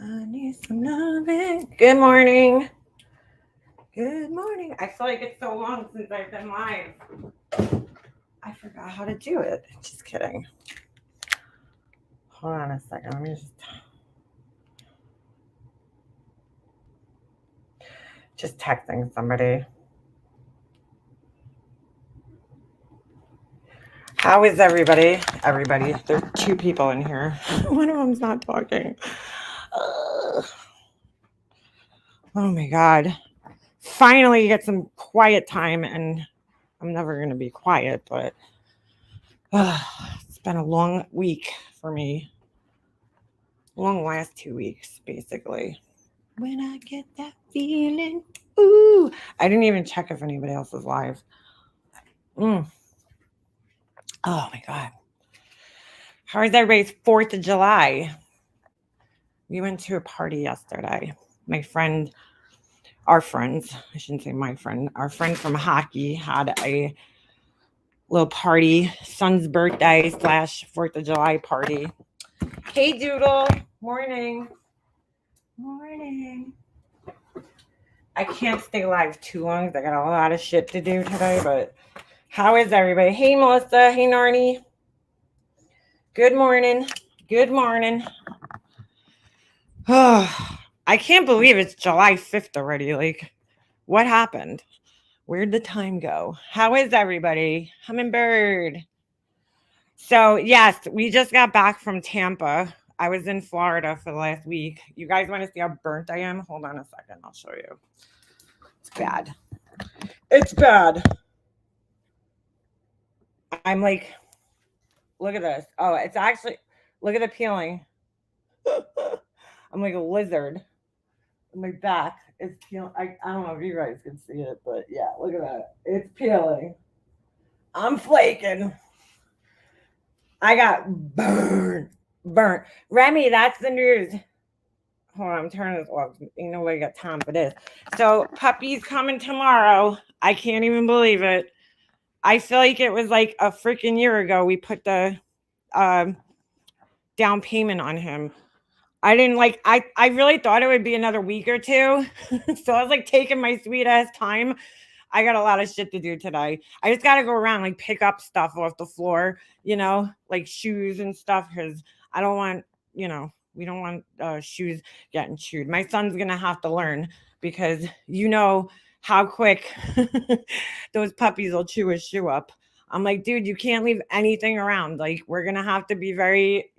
I need some loving. Good morning. Good morning. I feel like it's so long since I've been live. I forgot how to do it. Just kidding. Hold on a second. Let me just texting somebody. How is everybody? Everybody. There are two people in here. One of them's not talking. Oh my god. Finally get some quiet time, and I'm never going to be quiet, but it's been a long week for me. Long last 2 weeks, basically. When I get that feeling, ooh. I didn't even check if anybody else was live. Mm. Oh my God. How was everybody's 4th of July? We went to a party yesterday. My friend, our friends, I shouldn't say my friend, our friend from hockey had a little party, son's birthday / 4th of July party. Hey, Doodle. Morning. Morning. I can't stay live too long because I got a lot of shit to do today, but how is everybody? Hey, Melissa. Hey, Narnie. Good morning. Good morning. Oh, I can't believe it's July 5th already. Like, what happened? Where'd the time go? How is everybody? Hummingbird. So, yes, we just got back from Tampa. I was in Florida for the last week. You guys want to see how burnt I am? Hold on a second. I'll show you. It's bad. It's bad. I'm like, look at this. Oh, it's actually, look at the peeling. I'm like a lizard. My back is peeling. I don't know if you guys can see it, but yeah, look at that. It's peeling. I'm flaking. I got burnt. Remy, that's the news. Hold on, I'm turning this off. You know, I got time for this. So, puppy's coming tomorrow. I can't even believe it. I feel like it was like a freaking year ago we put the down payment on him. I didn't like I really thought it would be another week or two. So I was like taking my sweet ass time. I got a lot of shit to do today. I just got to go around like pick up stuff off the floor, like shoes and stuff cuz I don't want, we don't want shoes getting chewed. My son's going to have to learn because how quick those puppies will chew a shoe up. I'm like, dude, you can't leave anything around. Like, we're going to have to be very,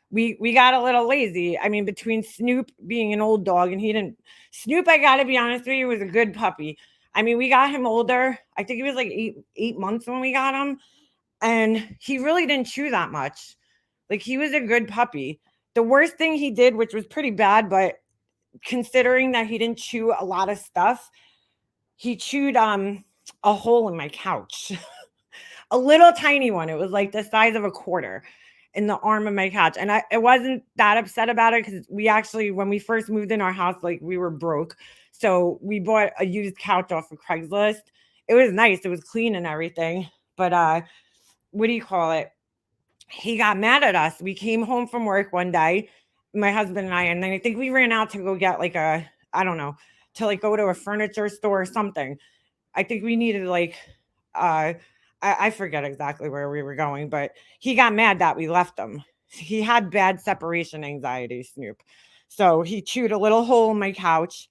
we got a little lazy. I mean, between Snoop being an old dog and he didn't Snoop, I gotta be honest with you, was a good puppy. I mean, we got him older. I think he was like eight months when we got him, and he really didn't chew that much. Like he was a good puppy. The worst thing he did, which was pretty bad, but considering that he didn't chew a lot of stuff, he chewed a hole in my couch. A little tiny one. It was like the size of a quarter in the arm of my couch. And I wasn't that upset about it because we actually, when we first moved in our house, like we were broke. So we bought a used couch off of Craigslist. It was nice. It was clean and everything. But what do you call it? He got mad at us. We came home from work one day, my husband and and then I think we ran out to go get like I don't know, to like go to a furniture store or something. I think we needed like uh I forget exactly where we were going, but he got mad that we left him. He had bad separation anxiety, Snoop. So he chewed a little hole in my couch.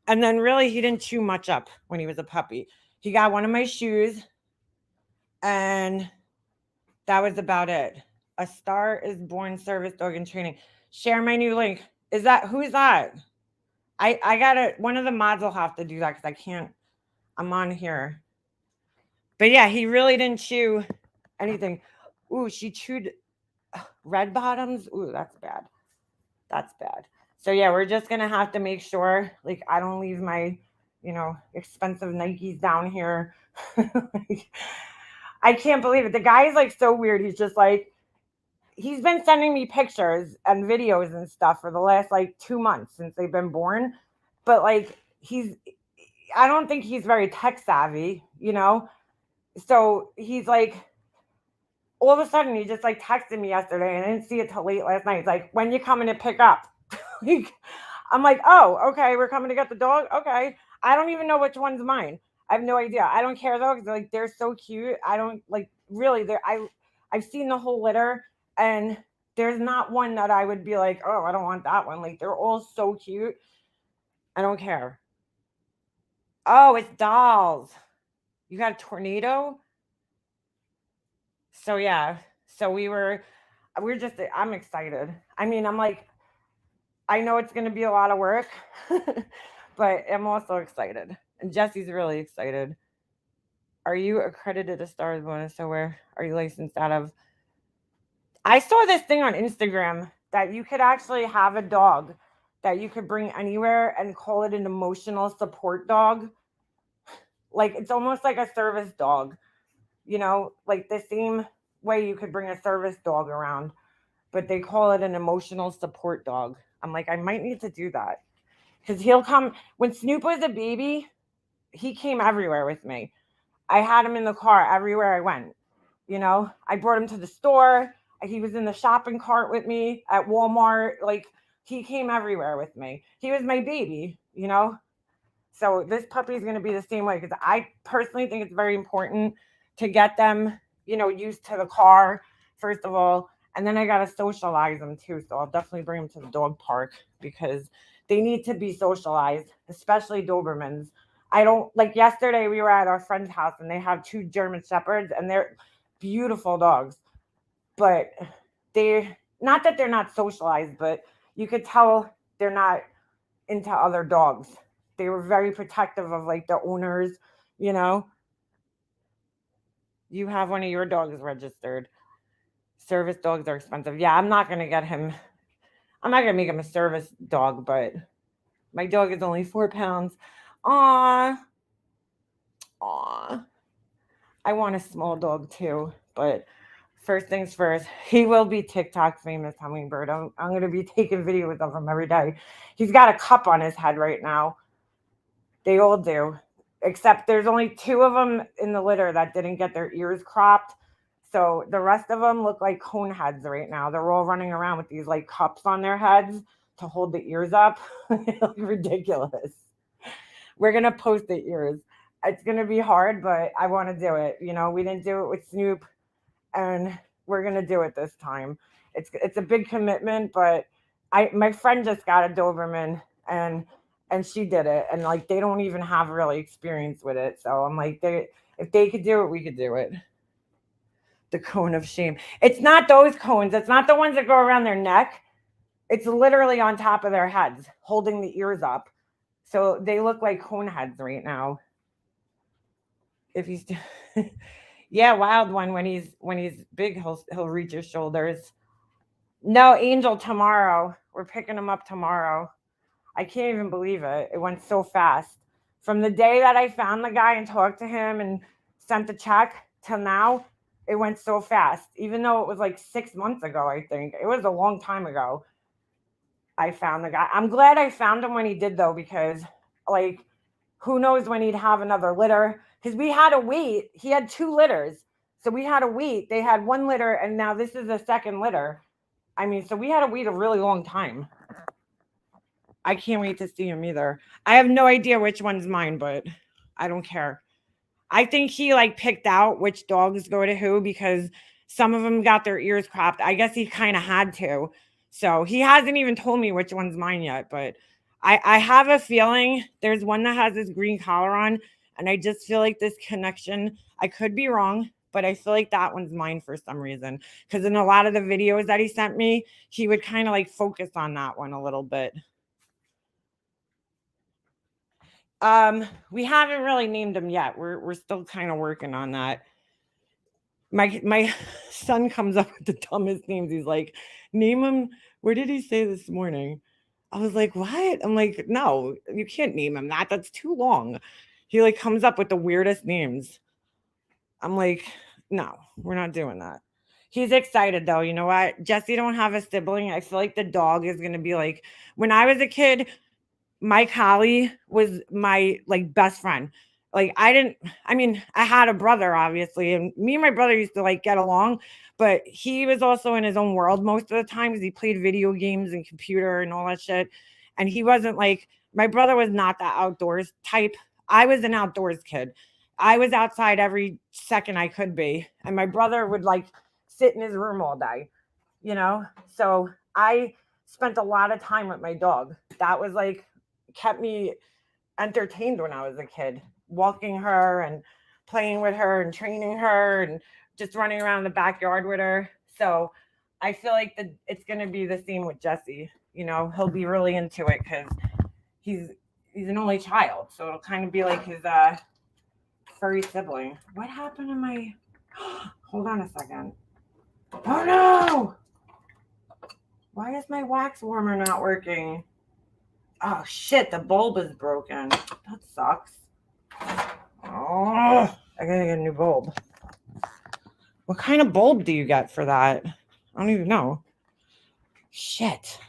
And then really he didn't chew much up when he was a puppy. He got one of my shoes and that was about it. A Star is Born service dog in training. Share my new link. Who's that? I gotta one of the mods will have to do that because I can't. I'm on here. But yeah, he really didn't chew anything. Ooh, she chewed red bottoms. Ooh, that's bad. That's bad. So yeah, we're just gonna have to make sure like I don't leave my, expensive Nikes down here. I can't believe it. The guy is like so weird. He's just like he's been sending me pictures and videos and stuff for the last like 2 months since they've been born. But like I don't think he's very tech savvy. So he's like all of a sudden he just like texted me yesterday and I didn't see it till late last night. He's like, when you coming to pick up? Like, I'm like, oh, okay, we're coming to get the dog. Okay. I don't even know which one's mine. I have no idea. I don't care though, because like they're so cute. I don't like really they're I've seen the whole litter, and there's not one that I would be like, oh, I don't want that one. Like they're all so cute. I don't care. Oh, it's dolls. You got a tornado? So yeah. So we're just I'm excited. I mean, I'm like, I know it's gonna be a lot of work, but I'm also excited. And Jesse's really excited. Are you accredited a Stars bonus? So where are you licensed out of? I saw this thing on Instagram that you could actually have a dog that you could bring anywhere and call it an emotional support dog. Like it's almost like a service dog, like the same way you could bring a service dog around, but they call it an emotional support dog. I'm like, I might need to do that because he'll come. When Snoop was a baby, he came everywhere with me. I had him in the car everywhere I went. I brought him to the store. He was in the shopping cart with me at Walmart. Like he came everywhere with me. He was my baby. So this puppy is going to be the same way because I personally think it's very important to get them, used to the car, first of all. And then I got to socialize them too. So I'll definitely bring them to the dog park because they need to be socialized, especially Dobermans. I don't like yesterday we were at our friend's house and they have two German Shepherds and they're beautiful dogs. But they not that they're not socialized, but you could tell they're not into other dogs. They were very protective of like the owners, you know. You have one of your dogs registered. Service dogs are expensive. Yeah, I'm not gonna get him. I'm not gonna make him a service dog, but my dog is only 4 pounds. Aw, aw. I want a small dog too, but first things first, he will be TikTok famous hummingbird. I'm gonna be taking videos of him every day. He's got a cup on his head right now. They all do, except there's only two of them in the litter that didn't get their ears cropped. So the rest of them look like cone heads right now. They're all running around with these like cups on their heads to hold the ears up. They look ridiculous. We're gonna post the ears. It's gonna be hard, but I want to do it. We didn't do it with Snoop, and we're gonna do it this time. It's a big commitment, but my friend just got a Doberman, and she did it, and like they don't even have really experience with it. So I'm like, if they could do it, we could do it. The cone of shame. It's not those cones. It's not the ones that go around their neck. It's literally on top of their heads, holding the ears up. So they look like cone heads right now. If he's yeah, wild one when he's big, he'll reach his shoulders. No, Angel tomorrow. We're picking him up tomorrow. I can't even believe it. It went so fast. From the day that I found the guy and talked to him and sent the check till now, it went so fast. Even though it was like 6 months ago, I think. It was a long time ago. I found the guy. I'm glad I found him when he did though, because like who knows when he'd have another litter. Because we had to wait. He had two litters. So we had to wait. They had one litter and now this is the second litter. I mean, so we had to wait a really long time. I can't wait to see him either. I have no idea which one's mine, but I don't care. I think he like picked out which dogs go to who because some of them got their ears cropped. I guess he kind of had to. So he hasn't even told me which one's mine yet, but I have a feeling there's one that has this green collar on, and I just feel like this connection. I could be wrong, but I feel like that one's mine for some reason. Because in a lot of the videos that he sent me, he would kind of like focus on that one a little bit. We haven't really named him yet. We're still kind of working on that. My son comes up with the dumbest names. He's like, name him. What did he say this morning? I was like, what? I'm like, no, you can't name him that. That's too long. He like comes up with the weirdest names. I'm like, no, we're not doing that. He's excited though. You know what? Jesse don't have a sibling. I feel like the dog is gonna be like when I was a kid, my collie was my like best friend. Like, I mean, I had a brother, obviously, and me and my brother used to, like, get along, but he was also in his own world most of the time 'cause he played video games and computer and all that shit, and he wasn't like my brother was not the outdoors type. I was an outdoors kid. I was outside every second I could be, and my brother would, like, sit in his room all day, you know? So, I spent a lot of time with my dog. That was, like, kept me entertained when I was a kid, walking her and playing with her and training her and just running around the backyard with her. So I feel like it's going to be the same with Jesse. You know, he'll be really into it because he's he's an only child, so it'll kind of be like his furry sibling. What happened to my? Hold on a second. Oh no! Why is my wax warmer not working? Oh shit, the bulb is broken. That sucks. Oh, I gotta get a new bulb. What kind of bulb do you get for that? I don't even know. Shit.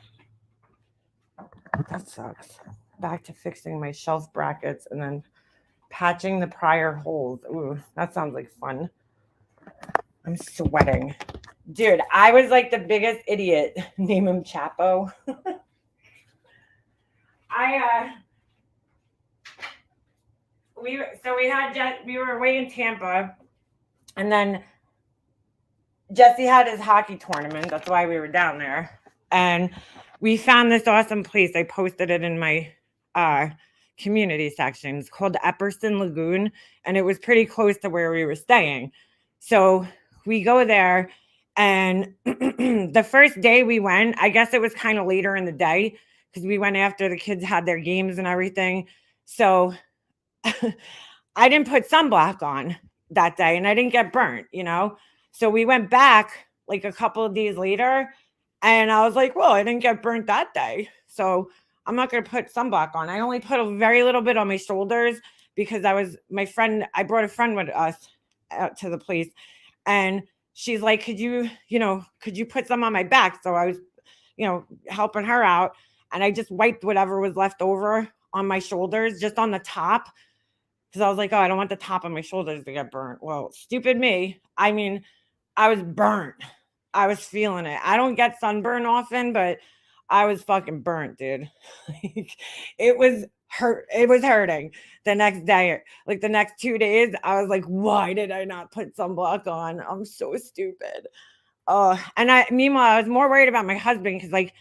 That sucks. Back to fixing my shelf brackets and then patching the prior holes. Ooh, that sounds like fun. I'm sweating. Dude, I was like the biggest idiot. Name him Chapo. We were away in Tampa, and then Jesse had his hockey tournament. That's why we were down there. And we found this awesome place. I posted it in my community section. It's called Epperson Lagoon, and it was pretty close to where we were staying. So we go there, and the first day we went, I guess it was kind of later in the day because we went after the kids had their games and everything. So I didn't put sunblock on that day and I didn't get burnt, you know? So we went back like a couple of days later and I was like, well, I didn't get burnt that day. So I'm not going to put sunblock on. I only put a very little bit on my shoulders because I brought a friend with us out to the place and she's like, could you put some on my back? So I was, helping her out and I just wiped whatever was left over on my shoulders, just on the top because I was like, oh, I don't want the top of my shoulders to get burnt. Well, stupid me. I mean, I was burnt. I was feeling it. I don't get sunburn often, but I was fucking burnt, dude. Like, it was hurt. It was hurting the next day. Like the next 2 days, I was like, why did I not put sunblock on? I'm so stupid. And meanwhile, I was more worried about my husband because like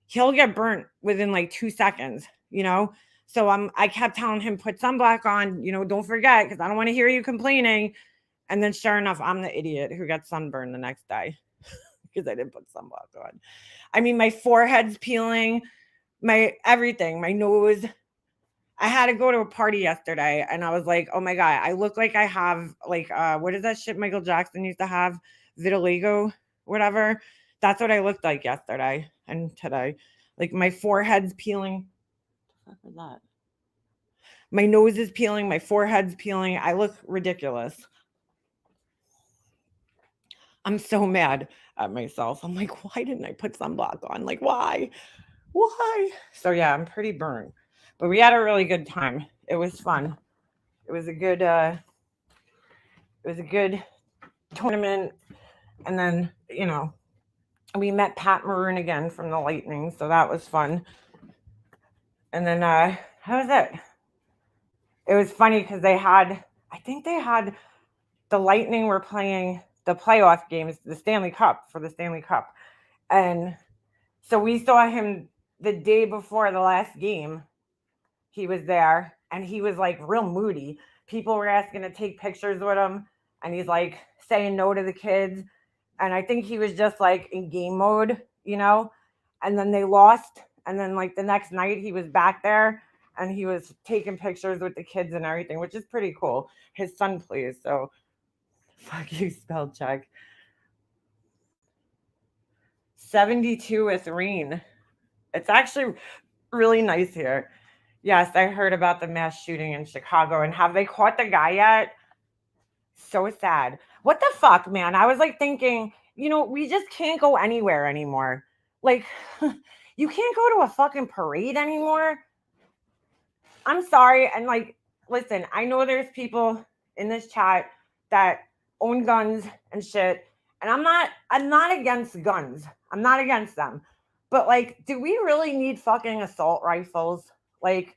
he'll get burnt within like 2 seconds, you know? So I kept telling him, put sunblock on, don't forget, because I don't want to hear you complaining. And then sure enough, I'm the idiot who got sunburned the next day because I didn't put sunblock on. I mean, my forehead's peeling, my everything, my nose. I had to go to a party yesterday and I was like, oh my God, I look like I have like what is that shit Michael Jackson used to have? Vitiligo, whatever. That's what I looked like yesterday and today. Like my forehead's peeling. What the fuck was that? My nose is peeling, my forehead's peeling. I look ridiculous. I'm so mad at myself. I'm like, why didn't I put sunblock on? Like, why? Why? So yeah, I'm pretty burned. But we had a really good time. It was fun. It was a good tournament. And then, we met Pat Maroon again from the Lightning, so that was fun. And then how was it? It was funny because I think they had the Lightning were playing the playoff games, the Stanley Cup for the Stanley Cup. And so we saw him the day before the last game. He was there and he was like real moody. People were asking to take pictures with him and he's like saying no to the kids. And I think he was just like in game mode, and then they lost. And then like the next night he was back there and he was taking pictures with the kids and everything, which is pretty cool. His son plays, so fuck you, spell check. 72 with rain. It's actually really nice here. Yes, I heard about the mass shooting in Chicago. And have they caught the guy yet? So sad. What the fuck, man? I was like thinking, we just can't go anywhere anymore. Like, you can't go to a fucking parade anymore. I'm sorry. And like, listen, I know there's people in this chat that own guns and shit, and I'm not against guns. I'm not against them. But like, do we really need fucking assault rifles? Like,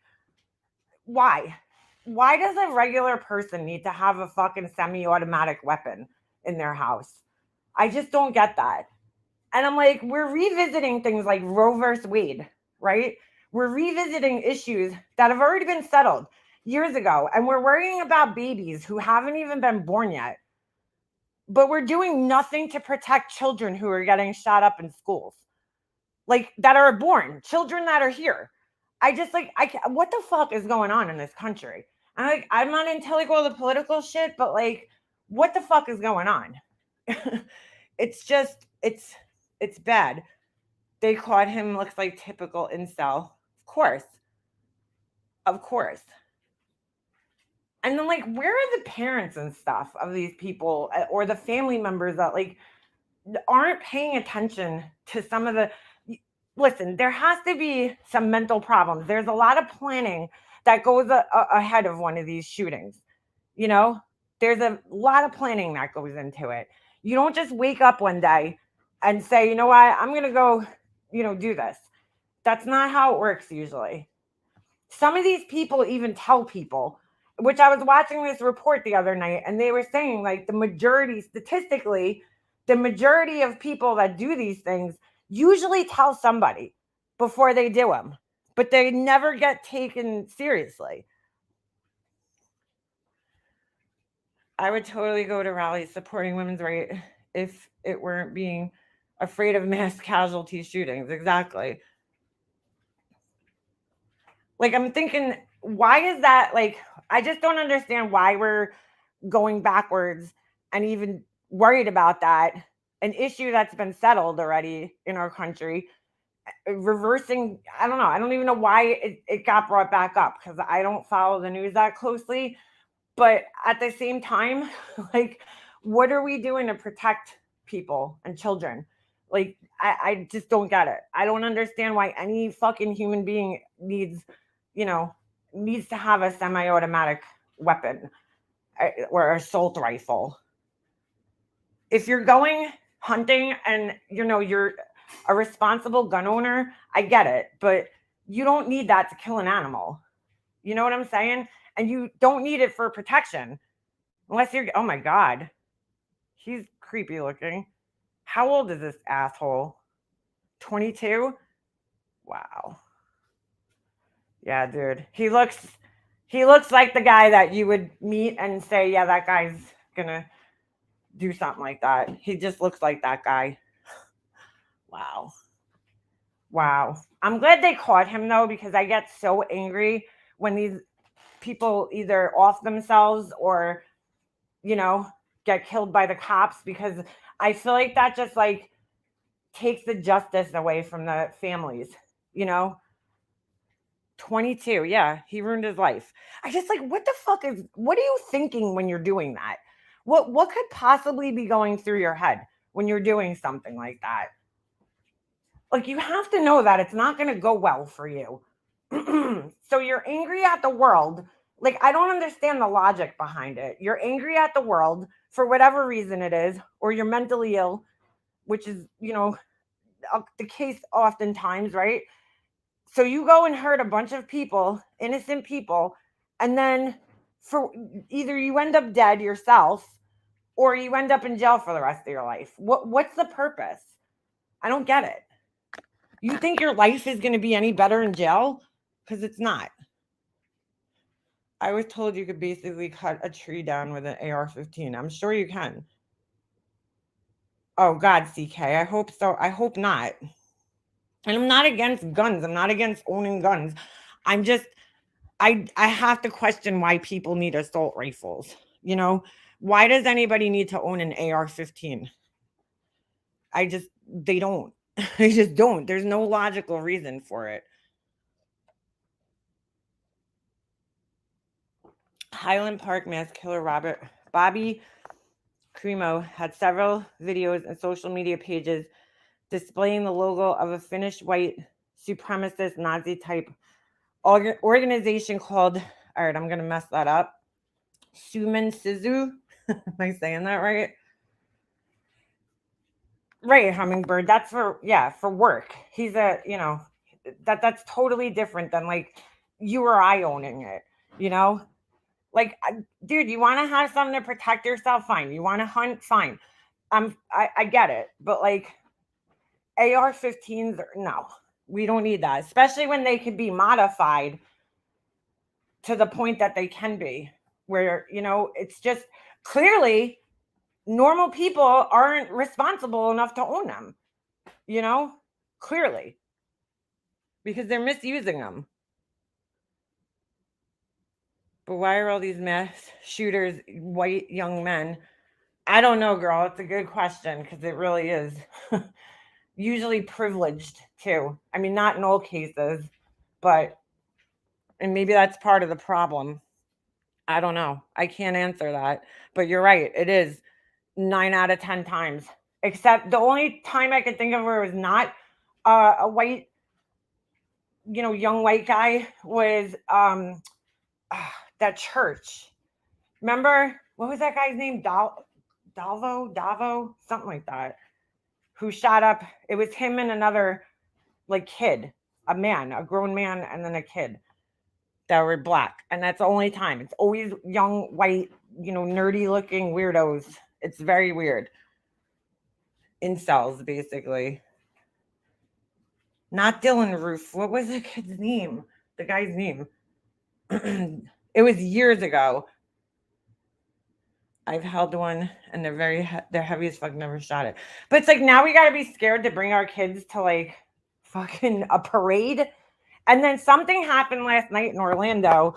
why? Why does a regular person need to have a fucking semi-automatic weapon in their house? I just don't get that. And I'm like, we're revisiting things like Roe versus Wade, right? We're revisiting issues that have already been settled years ago. And we're worrying about babies who haven't even been born yet. But we're doing nothing to protect children who are getting shot up in schools, like that are born, children that are here. I just like, what the fuck is going on in this country? I'm like, I'm not into like all the political shit, but like, what the fuck is going on? It's just, it's bad. They caught him, looks like typical incel. Of course. Of course. And then, like, where are the parents and stuff of these people or the family members that, like, aren't paying attention to some of the. Listen, there has to be some mental problems. There's a lot of planning that goes ahead of one of these shootings. You know, there's a lot of planning that goes into it. You don't just wake up one day and say, you know what, I'm going to go, do this. That's not how it works usually. Some of these people even tell people, which I was watching this report the other night, and they were saying like the majority, statistically, the majority of people that do these things usually tell somebody before they do them, but they never get taken seriously. I would totally go to rallies supporting women's rights if it weren't being afraid of mass casualty shootings. Exactly. Like, I'm thinking, why is that? Like, I just don't understand why we're going backwards and even worried about that. An issue that's been settled already in our country, reversing. I don't know. I don't even know why it got brought back up because I don't follow the news that closely. But at the same time, like, what are we doing to protect people and children? Like, I just don't get it. I don't understand why any fucking human being needs to have a semi-automatic weapon or assault rifle. If you're going hunting and you're a responsible gun owner, I get it, but you don't need that to kill an animal. You know what I'm saying? And you don't need it for protection unless you're, oh my God, he's creepy looking. How old is this asshole? 22? Wow. Yeah, dude. He looks like the guy that you would meet and say, yeah, that guy's gonna do something like that. He just looks like that guy. Wow. Wow. I'm glad they caught him though, because I get so angry when these people either off themselves or, get killed by the cops, because I feel like that just like takes the justice away from the families, 22. Yeah, he ruined his life. I just like, what are you thinking when you're doing that? What could possibly be going through your head when you're doing something like that? Like, you have to know that it's not going to go well for you. So you're angry at the world. Like, I don't understand the logic behind it. You're angry at the world for whatever reason it is, or you're mentally ill, which is, the case oftentimes, right? So you go and hurt a bunch of people, innocent people, and then for either you end up dead yourself or you end up in jail for the rest of your life. What's the purpose? I don't get it. You think your life is going to be any better in jail? Because it's not. I was told you could basically cut a tree down with an AR-15. I'm sure you can. Oh, God, CK. I hope so. I hope not. And I'm not against guns. I'm not against owning guns. I'm just, I have to question why people need assault rifles. Why does anybody need to own an AR-15? They don't. They just don't. There's no logical reason for it. Highland Park mass killer Bobby Crimo had several videos and social media pages displaying the logo of a Finnish white supremacist Nazi type organization called All right, I'm gonna mess that up. Suman Sizu. Am I saying that right? Right, Hummingbird. That's for work. He's that's totally different than like you or I owning it, you know? Like, dude, you want to have something to protect yourself? Fine. You want to hunt? Fine. I get it, but like AR-15s, no, we don't need that, especially when they can be modified to the point that they can be, where it's just clearly normal people aren't responsible enough to own them. You know, clearly because they're misusing them. But why are all these mass shooters white young men? I don't know, girl. It's a good question because it really is. Usually privileged too. I mean, not in all cases, but and maybe that's part of the problem. I don't know. I can't answer that. But you're right. It is 9 out of 10 times. Except the only time I could think of where it was not a white, young white guy was that church. Remember what was that guy's name? Davo, something like that. Who shot up? It was him and another like kid, a grown man, and then a kid that were black. And that's the only time. It's always young, white, nerdy looking weirdos. It's very weird. Incels, basically. Not Dylan Roof. What was the kid's name? The guy's name. It was years ago. I've held one, and they're heavy as fuck. Never shot it, but it's like now we got to be scared to bring our kids to like fucking a parade, and then something happened last night in Orlando.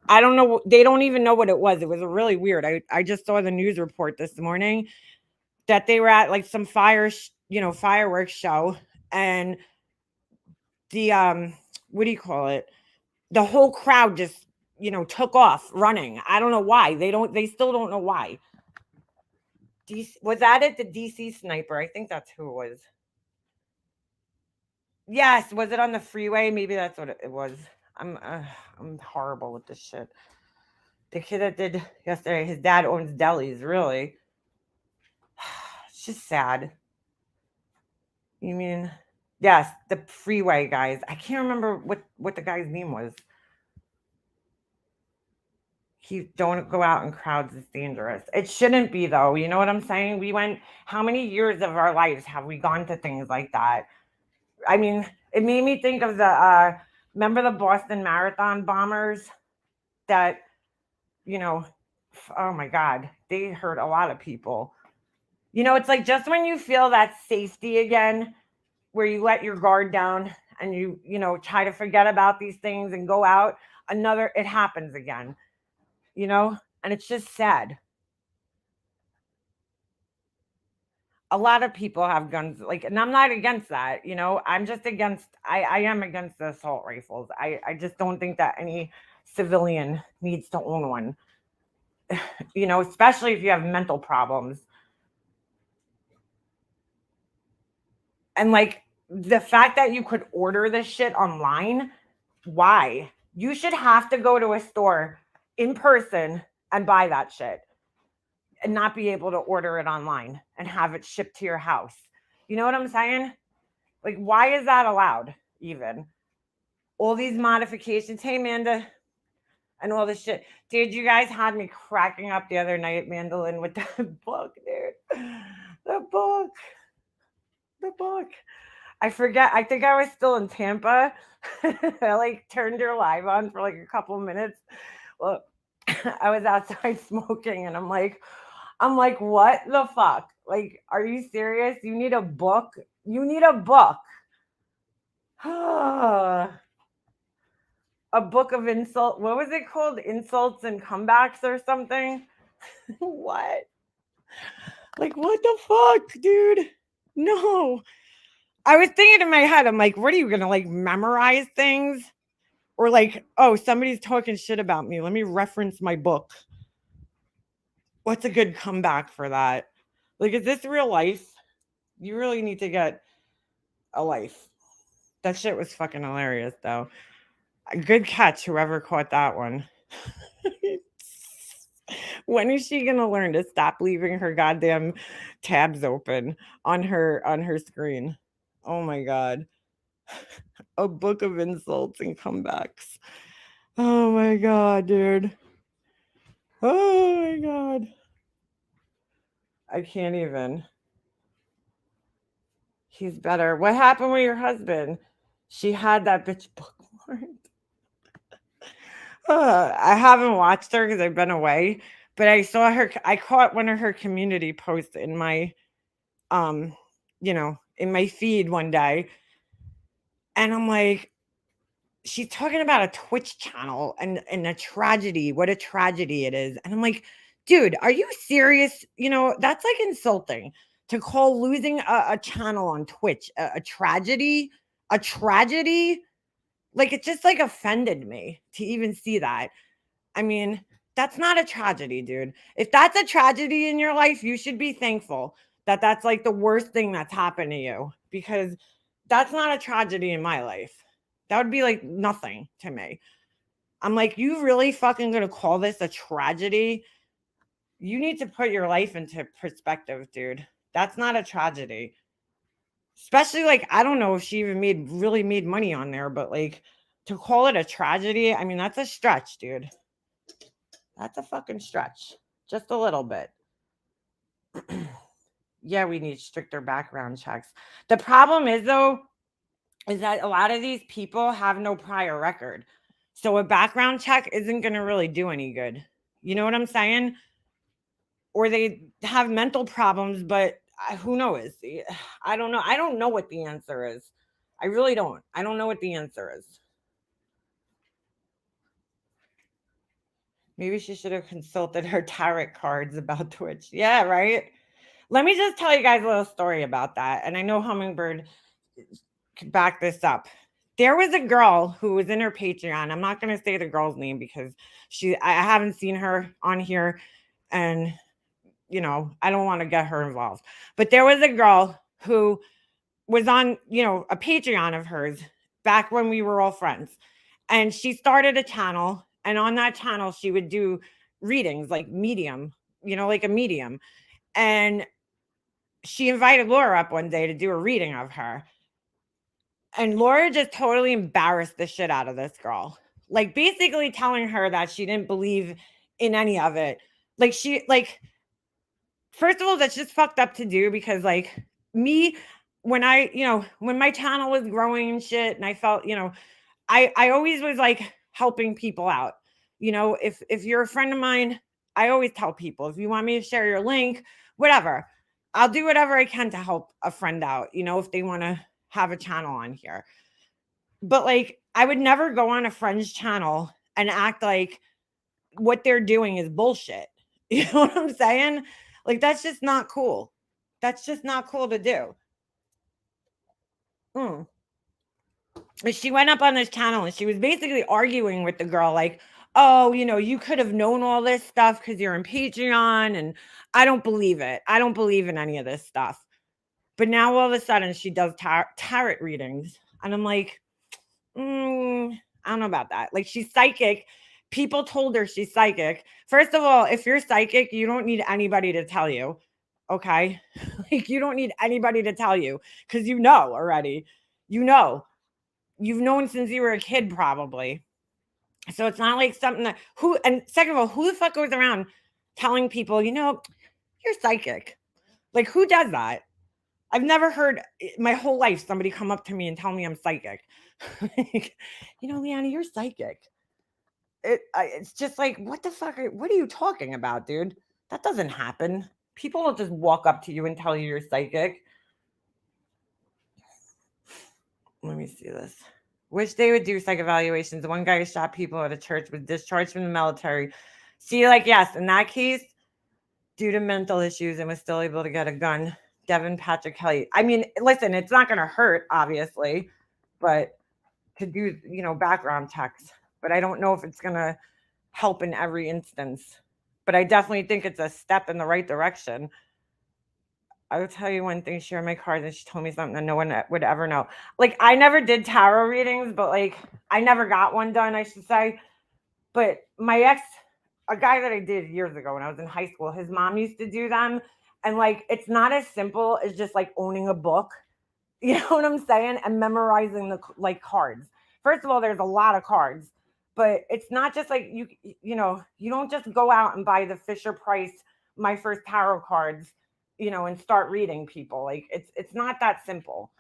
I don't know. They don't even know what it was. It was really weird. I just saw the news report this morning that they were at like some fireworks show, and the what do you call it? The whole crowd just took off running. I don't know why. They still don't know why. Was that it? The DC sniper. I think that's who it was. Yes, was it on the freeway? Maybe that's what it was. I'm horrible with this shit. The kid that did yesterday, his dad owns delis, really. It's just sad. You mean yes, the freeway guys. I can't remember what the guy's name was. Don't go out in crowds, it's dangerous. It shouldn't be though. You know what I'm saying? How many years of our lives have we gone to things like that? I mean, it made me think of remember the Boston Marathon bombers that, oh my God, they hurt a lot of people. It's like just when you feel that safety again, where you let your guard down and you try to forget about these things and go out, it happens again, and it's just sad. A lot of people have guns, like, and I'm not against that, I'm just I am against the assault rifles. I just don't think that any civilian needs to own one, especially if you have mental problems. And like the fact that you could order this shit online, why? You should have to go to a store in person and buy that shit and not be able to order it online and have it shipped to your house. You know what I'm saying? Like, why is that allowed even? All these modifications. Hey, Amanda, and all this shit. Dude, you guys had me cracking up the other night, Mandolin, with the book, dude. The book. I forget. I think I was still in Tampa. I like turned your live on for like a couple minutes. Well, I was outside smoking, and I'm like, what the fuck? Like, are you serious? You need a book? You need a book. A book of insult. What was it called? Insults and comebacks or something? What? Like, what the fuck, dude? No. I was thinking in my head, I'm like, what are you going to like memorize things? Or like, oh, somebody's talking shit about me. Let me reference my book. What's a good comeback for that? Like, is this real life? You really need to get a life. That shit was fucking hilarious, though. A good catch, whoever caught that one. When is she gonna learn to stop leaving her goddamn tabs open on her screen? Oh my god. A book of insults and comebacks. Oh my god, dude. Oh my god. I can't even. He's better. What happened with your husband? She had that bitch bookmarked. I haven't watched her because I've been away, but I saw her. I caught one of her community posts in my, um, in my feed one day, and I'm like, she's talking about a Twitch channel and a tragedy. What a tragedy it is, and I'm like, dude, are you serious? That's like insulting to call losing a channel on Twitch a tragedy. A tragedy. Like it just like offended me to even see that. I mean, that's not a tragedy, dude. If that's a tragedy in your life, you should be thankful that that's like the worst thing that's happened to you because that's not a tragedy in my life. That would be like nothing to me. I'm like, you really fucking gonna call this a tragedy? You need to put your life into perspective, dude. That's not a tragedy. Especially like I don't know if she even really made money on there, but like to call it a tragedy, I mean that's a stretch, dude. That's a fucking stretch. Just a little bit. Yeah, we need stricter background checks. The problem is though, is that a lot of these people have no prior record. So a background check isn't going to really do any good. You know what I'm saying? Or they have mental problems, but who knows? I don't know. I don't know what the answer is. I really don't. I don't know what the answer is. Maybe she should have consulted her tarot cards about Twitch. Yeah, right. Let me just tell you guys a little story about that. And I know Hummingbird could back this up. There was a girl who was in her Patreon. I'm not going to say the girl's name because I haven't seen her on here and I don't want to get her involved. But there was a girl who was on, a Patreon of hers back when we were all friends. And she started a channel, and on that channel she would do readings like medium, like a medium. And she invited Laura up one day to do a reading of her. And Laura just totally embarrassed the shit out of this girl. Like basically telling her that she didn't believe in any of it. First of all, that's just fucked up to do because like me, when when my channel was growing and shit, and I felt, I always was like helping people out. If you're a friend of mine, I always tell people if you want me to share your link, whatever, I'll do whatever I can to help a friend out, if they want to have a channel on here. But like I would never go on a friend's channel and act like what they're doing is bullshit. You know what I'm saying? Like that's just not cool. That's just not cool to do. Mm. She went up on this channel and she was basically arguing with the girl like, oh, you could have known all this stuff because you're in Patreon, and I don't believe it. I don't believe in any of this stuff. But now all of a sudden she does tarot readings, and I'm like, I don't know about that. Like she's psychic. People told her she's psychic. First of all, if you're psychic, you don't need anybody to tell you. Okay? Like you don't need anybody to tell you because you know already. You know. You've known since you were a kid, probably. So it's not like something that and second of all, who the fuck goes around telling people, you're psychic? Like who does that? I've never heard my whole life somebody come up to me and tell me I'm psychic. Like, Leanna, you're psychic. It's just like, what the fuck? What are you talking about, dude? That doesn't happen. People don't just walk up to you and tell you you're psychic. Let me see this. Wish they would do psych evaluations. One guy who shot people at a church was discharged from the military. See, like, yes, in that case, due to mental issues and was still able to get a gun. Devin Patrick Kelly. I mean, listen, it's not going to hurt, obviously, but to do, background checks. But I don't know if it's going to help in every instance. But I definitely think it's a step in the right direction. I will tell you one thing, she read my cards and she told me something that no one would ever know. Like, I never did tarot readings, but like, I never got one done, I should say. But my ex, a guy that I did years ago when I was in high school, his mom used to do them. And like, it's not as simple as just like owning a book. You know what I'm saying? And memorizing the like cards. First of all, there's a lot of cards, but it's not just like you don't just go out and buy the Fisher Price My First Tarot cards, and start reading people. Like it's not that simple.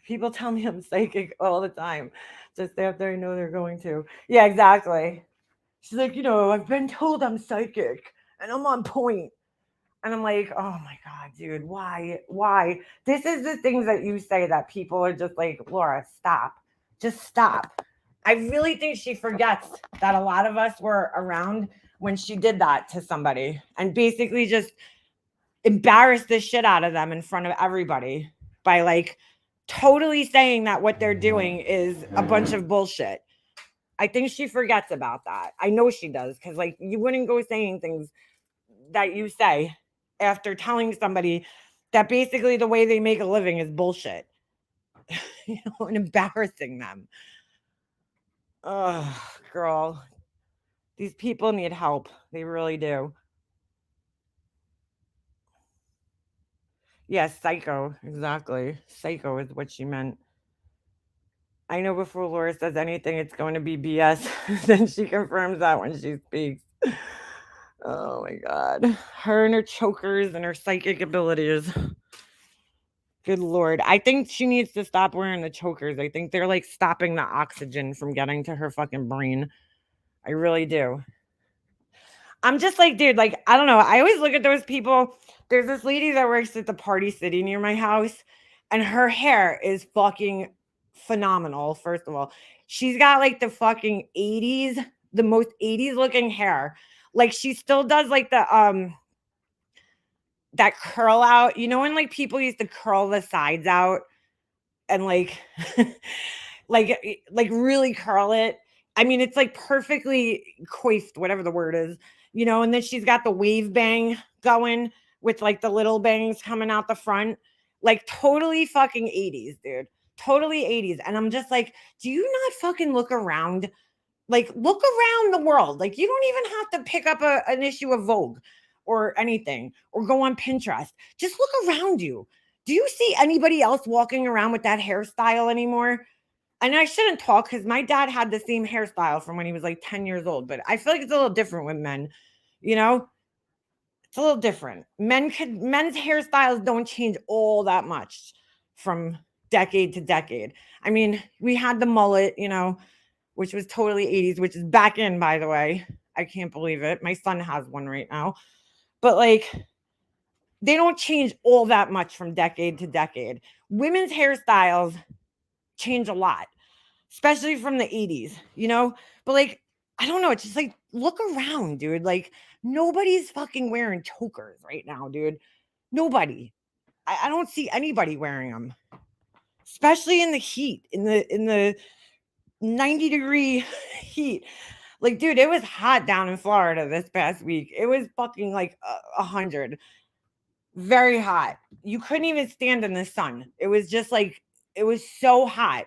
People tell me I'm psychic all the time, just after I know they're going to. Yeah, exactly. She's like, I've been told I'm psychic and I'm on point. And I'm like, oh my God, dude, why? Why? This is the things that you say that people are just like, Laura, stop. Just stop. I really think she forgets that a lot of us were around when she did that to somebody and basically just embarrassed the shit out of them in front of everybody by like totally saying that what they're doing is a bunch of bullshit. I think she forgets about that. I know she does because like you wouldn't go saying things that you say after telling somebody that basically the way they make a living is bullshit, and embarrassing them. Oh, girl, these people need help. They really do. Yes, psycho. Exactly. Psycho is what she meant. I know before Laura says anything, it's going to be BS. Then she confirms that when she speaks. Oh my God. Her and her chokers and her psychic abilities. Good Lord. I think she needs to stop wearing the chokers. I think they're like stopping the oxygen from getting to her fucking brain. I really do. I'm just like, dude, like, I don't know. I always look at those people. There's this lady that works at the Party City near my house, and her hair is fucking phenomenal. First of all, she's got like the fucking 80s, the most 80s looking hair. Like, she still does like that curl out. You know, when like people used to curl the sides out and like like really curl it. I mean, it's like perfectly coiffed, whatever the word is, and then she's got the wave bang going with like the little bangs coming out the front. Like totally fucking 80s, dude. Totally 80s. And I'm just like, do you not fucking look around? Like, look around the world. Like, you don't even have to pick up an issue of Vogue or anything or go on Pinterest. Just look around you. Do you see anybody else walking around with that hairstyle anymore? And I shouldn't talk because my dad had the same hairstyle from when he was like 10 years old, but I feel like it's a little different with men, you know? It's a little different. Men's hairstyles don't change all that much from decade to decade. I mean, we had the mullet, which was totally 80s, which is back in, by the way. I can't believe it. My son has one right now. But like, they don't change all that much from decade to decade. Women's hairstyles change a lot, especially from the 80s, But like, I don't know. It's just like, look around, dude. Like, nobody's fucking wearing chokers right now, dude. Nobody. I don't see anybody wearing them, especially in the heat, in the 90-degree heat. Like, dude, it was hot down in Florida this past week. It was fucking like 100. Very hot. You couldn't even stand in the sun. It was just like, it was so hot.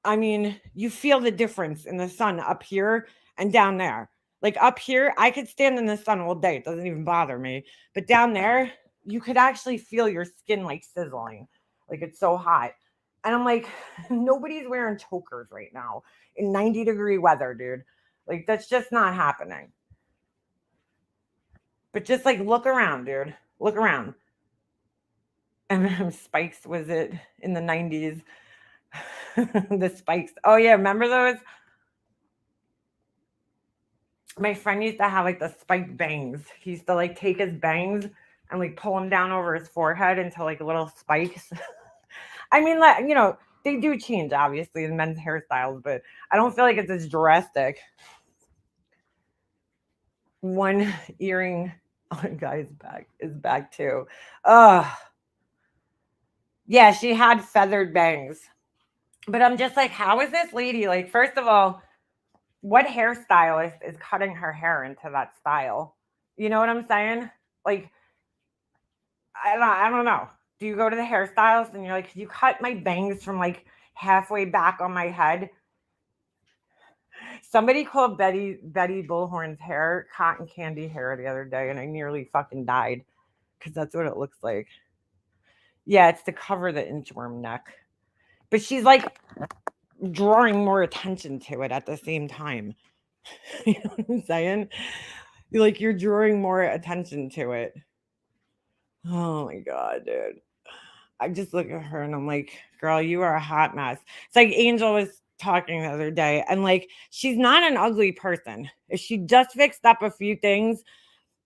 I mean, you feel the difference in the sun up here and down there. Like up here, I could stand in the sun all day. It doesn't even bother me. But down there, you could actually feel your skin like sizzling. Like it's so hot. And I'm like, nobody's wearing chokers right now in 90-degree weather, dude. Like that's just not happening. But just like look around, dude. Look around. And Spikes was it in the 90s? The Spikes. Oh yeah, remember those? My friend used to have like the spiked bangs. He used to like take his bangs and like pull them down over his forehead into like little spikes. I mean, like, they do change obviously in men's hairstyles, but I don't feel like it's as drastic. One earring on a guy's back is back too. Yeah, she had feathered bangs. But I'm just like, how is this lady like, first of all, what hairstylist is cutting her hair into that style? You know what I'm saying? Like, I don't know. Do you go to the hairstylist and you're like, could you cut my bangs from like halfway back on my head? Somebody called Betty Bullhorn's hair cotton candy hair the other day, and I nearly fucking died because that's what it looks like. Yeah, it's to cover the inchworm neck. But she's like drawing more attention to it at the same time. You know what I'm saying? You're drawing more attention to it. Oh my god, dude. I just look at her and I'm like, girl, you are a hot mess. It's like Angel was talking the other day, and like, she's not an ugly person. If she just fixed up a few things,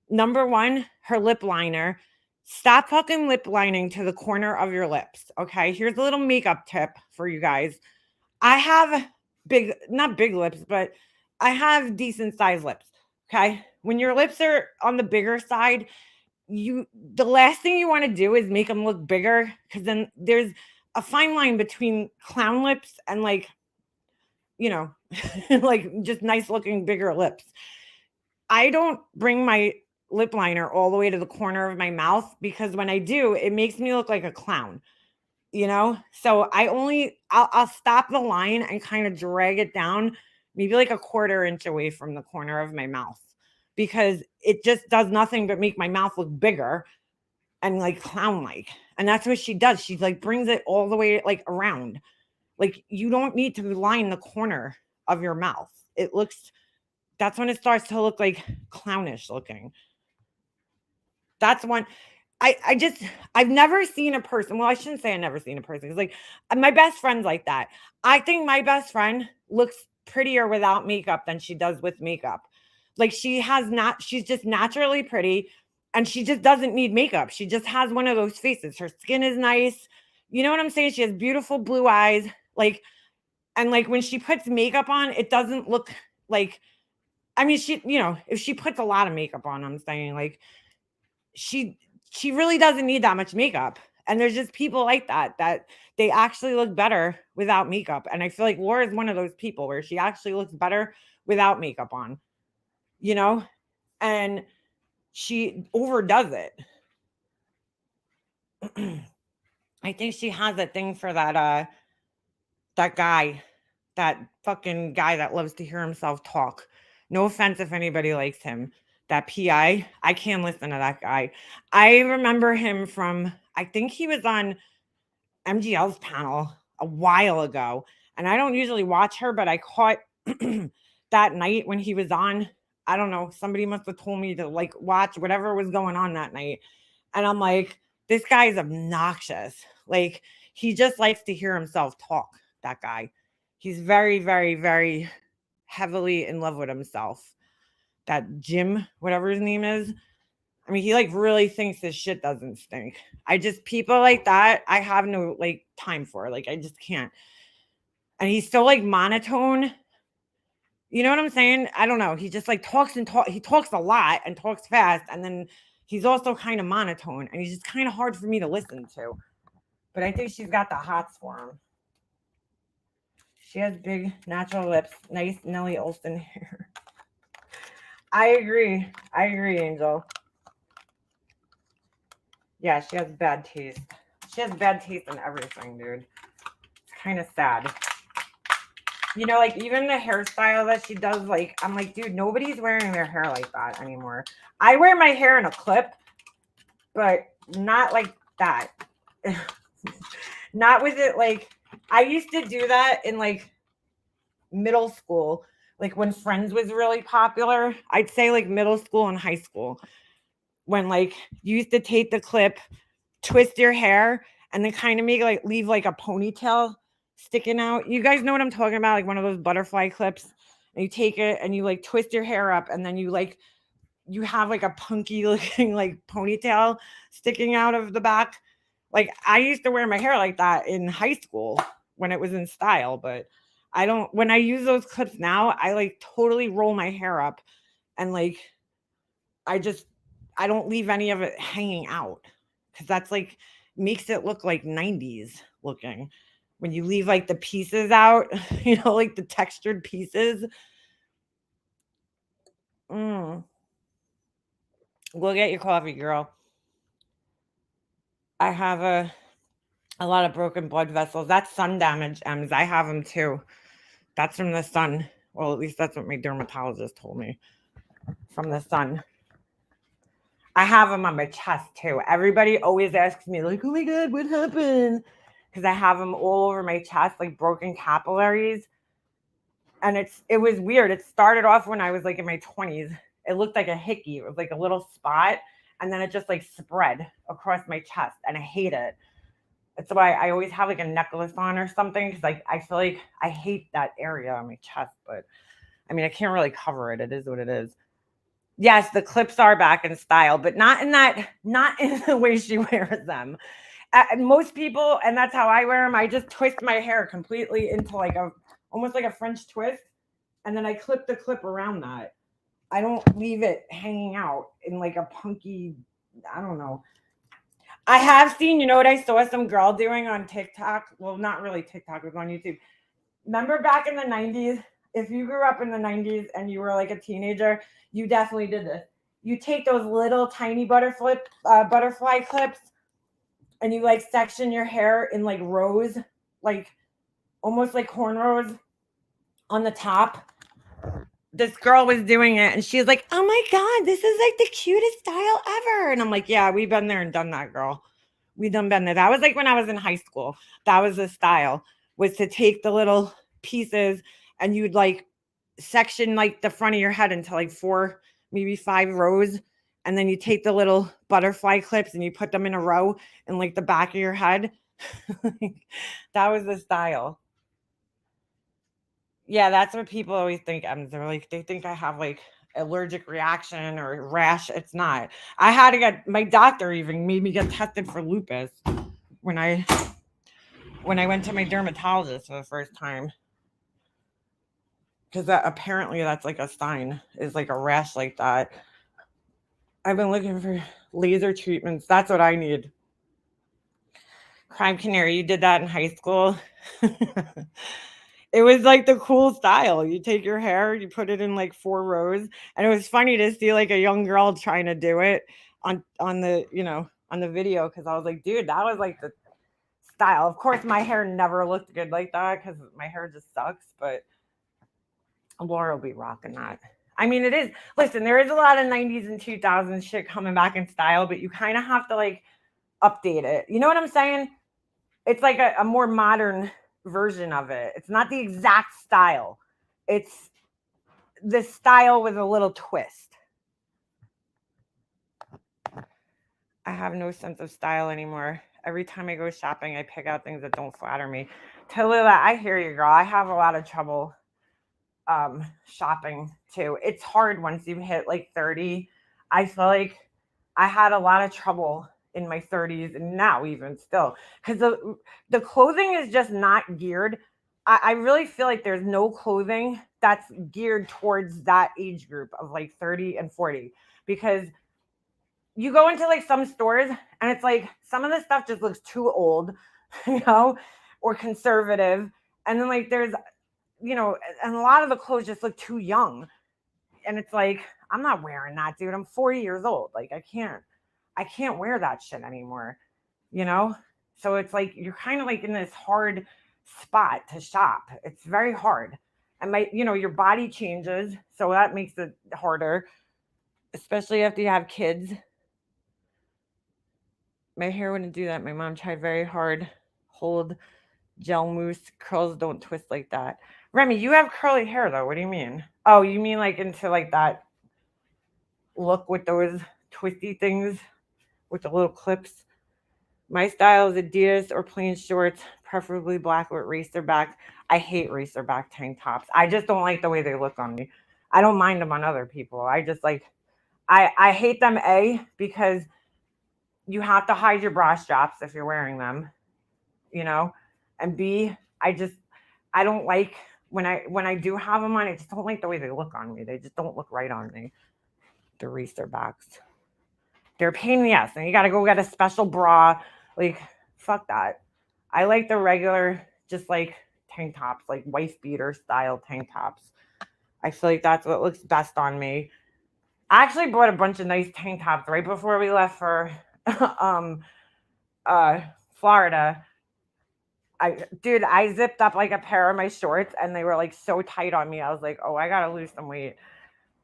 number one, her lip liner. Stop fucking lip lining to the corner of your lips. Okay. Here's a little makeup tip for you guys. I have not big lips, but I have decent sized lips. Okay. When your lips are on the bigger side, the last thing you want to do is make them look bigger, because then there's a fine line between clown lips and like, you know, like just nice looking bigger lips. I don't bring my lip liner all the way to the corner of my mouth, because when I do, it makes me look like a clown, you know? So I'll stop the line and kind of drag it down maybe like a quarter inch away from the corner of my mouth, because it just does nothing but make my mouth look bigger and like clown like. And that's what she does. She like brings it all the way like around. Like, you don't need to line the corner of your mouth. That's when it starts to look like clownish looking. That's one. I've never seen a person. Well, I shouldn't say I've never seen a person. It's like my best friend's like that. I think my best friend looks prettier without makeup than she does with makeup. Like, she's just naturally pretty, and she just doesn't need makeup. She just has one of those faces. Her skin is nice. You know what I'm saying? She has beautiful blue eyes. Like, and like when she puts makeup on, it doesn't look like, I mean, if she puts a lot of makeup on, I'm saying like, she she really doesn't need that much makeup. And there's just people like that they actually look better without makeup. And I feel like Laura is one of those people where she actually looks better without makeup on, you know? And she overdoes it. I think she has a thing for that guy, that fucking guy that loves to hear himself talk. No offense if anybody likes him. That PI, I can't listen to that guy. I remember him from, I think he was on MGL's panel a while ago. And I don't usually watch her, but I caught that night when he was on. I don't know. Somebody must have told me to like watch whatever was going on that night. And I'm like, this guy's obnoxious. Like, he just likes to hear himself talk, that guy. He's very, very, very heavily in love with himself. That Jim, whatever his name is. I mean, he like really thinks his shit doesn't stink. People like that, I have no like time for. Like, I just can't. And he's so like monotone. You know what I'm saying? I don't know. He just like talks and talk. He talks a lot and talks fast, and then he's also kind of monotone, and he's just kind of hard for me to listen to. But I think she's got the hots for him. She has big natural lips, nice Nelly Olson hair. I agree, Angel. Yeah, she has bad taste. She has bad taste in everything, dude. It's kind of sad. You know, like even the hairstyle that she does, like, I'm like, dude, nobody's wearing their hair like that anymore. I wear my hair in a clip, but not like that. Not with it. Like, I used to do that in like middle school, like when Friends was really popular. I'd say like middle school and high school, when like you used to take the clip, twist your hair, and then kind of make like leave like a ponytail sticking out. You guys know what I'm talking about? Like one of those butterfly clips. And you take it and you like twist your hair up, and then you have like a punky looking like ponytail sticking out of the back. Like, I used to wear my hair like that in high school when it was in style, but when I use those clips now, I like totally roll my hair up, and like I don't leave any of it hanging out, because that's like makes it look like 90s looking when you leave like the pieces out, like the textured pieces. Go get your coffee, girl. I have a lot of broken blood vessels. That's sun damage, Ems. I have them too. That's from the sun. Well, at least that's what my dermatologist told me from the sun. I have them on my chest too. Everybody always asks me, like, oh my God, what happened? Because I have them all over my chest, like broken capillaries. And it was weird. It started off when I was like in my 20s. It looked like a hickey. It was like a little spot. And then it just like spread across my chest. And I hate it. That's why I always have like a necklace on or something. Cause like I feel like I hate that area on my chest. But I mean, I can't really cover it. It is what it is. Yes, the clips are back in style, but not in the way she wears them. Most people, and that's how I wear them. I just twist my hair completely into like almost like a French twist, and then I clip the clip around that. I don't leave it hanging out in like a punky, I don't know. I have seen, you know what I saw some girl doing on TikTok? Well, not really TikTok, it was on YouTube. Remember back in the 90s? If you grew up in the 90s and you were like a teenager, you definitely did this. You take those little tiny butterfly clips and you like section your hair in like rows, like almost like cornrows on the top. This girl was doing it and she's like, oh my God, this is like the cutest style ever. And I'm like, yeah, we've been there and done that, girl. We done been there. That was like when I was in high school. That was the style, was to take the little pieces and you'd like section like the front of your head into like 4, maybe 5 rows. And then you take the little butterfly clips and you put them in a row in like the back of your head. That was the style. Yeah, that's what people always think. They're like, they think I have like allergic reaction or rash. It's not. I had to get my doctor even made me get tested for lupus when I went to my dermatologist for the first time. Because apparently that's like a sign, is like a rash like that. I've been looking for laser treatments. That's what I need. Crime Canary, you did that in high school. It was like the cool style. You take your hair, you put it in like 4 rows, and it was funny to see like a young girl trying to do it on the, on the video, cuz I was like, dude, that was like the style. Of course, my hair never looked good like that cuz my hair just sucks, but Laura will be rocking that. I mean, it is. Listen, there is a lot of 90s and 2000s shit coming back in style, but you kind of have to like update it. You know what I'm saying? It's like a more modern version of it. It's not the exact style. It's the style with a little twist. I have no sense of style anymore. Every time I go shopping, I pick out things that don't flatter me. Tallulah, I hear you, girl. I have a lot of trouble shopping too. It's hard once you hit like 30. I feel like I had a lot of trouble in my 30s and now even still, because the clothing is just not geared. I really feel like there's no clothing that's geared towards that age group of like 30 and 40, because you go into like some stores and it's like some of the stuff just looks too old, you know, or conservative. And then like there's, and a lot of the clothes just look too young. And it's like, I'm not wearing that, dude. I'm 40 years old. Like I can't wear that shit anymore, you know? So it's like you're kind of like in this hard spot to shop. It's very hard. And your body changes, so that makes it harder, especially after you have kids. My hair wouldn't do that. My mom tried very hard. Hold gel mousse. Curls don't twist like that. Remy, you have curly hair though. What do you mean? Oh, you mean like into like that look with those twisty things with the little clips? My style is Adidas or plain shorts, preferably black with racer back. I hate racer back tank tops. I just don't like the way they look on me. I don't mind them on other people. I just like, I hate them, because you have to hide your bra straps if you're wearing them, and B, I don't like when I do have them on, I just don't like the way they look on me. They just don't look right on me. The racer backs. They're a pain in the ass. And you got to go get a special bra. Like, fuck that. I like the regular, just like tank tops, like wife beater style tank tops. I feel like that's what looks best on me. I actually bought a bunch of nice tank tops right before we left for Florida. Dude, I zipped up like a pair of my shorts and they were like so tight on me. I was like, oh, I gotta lose some weight.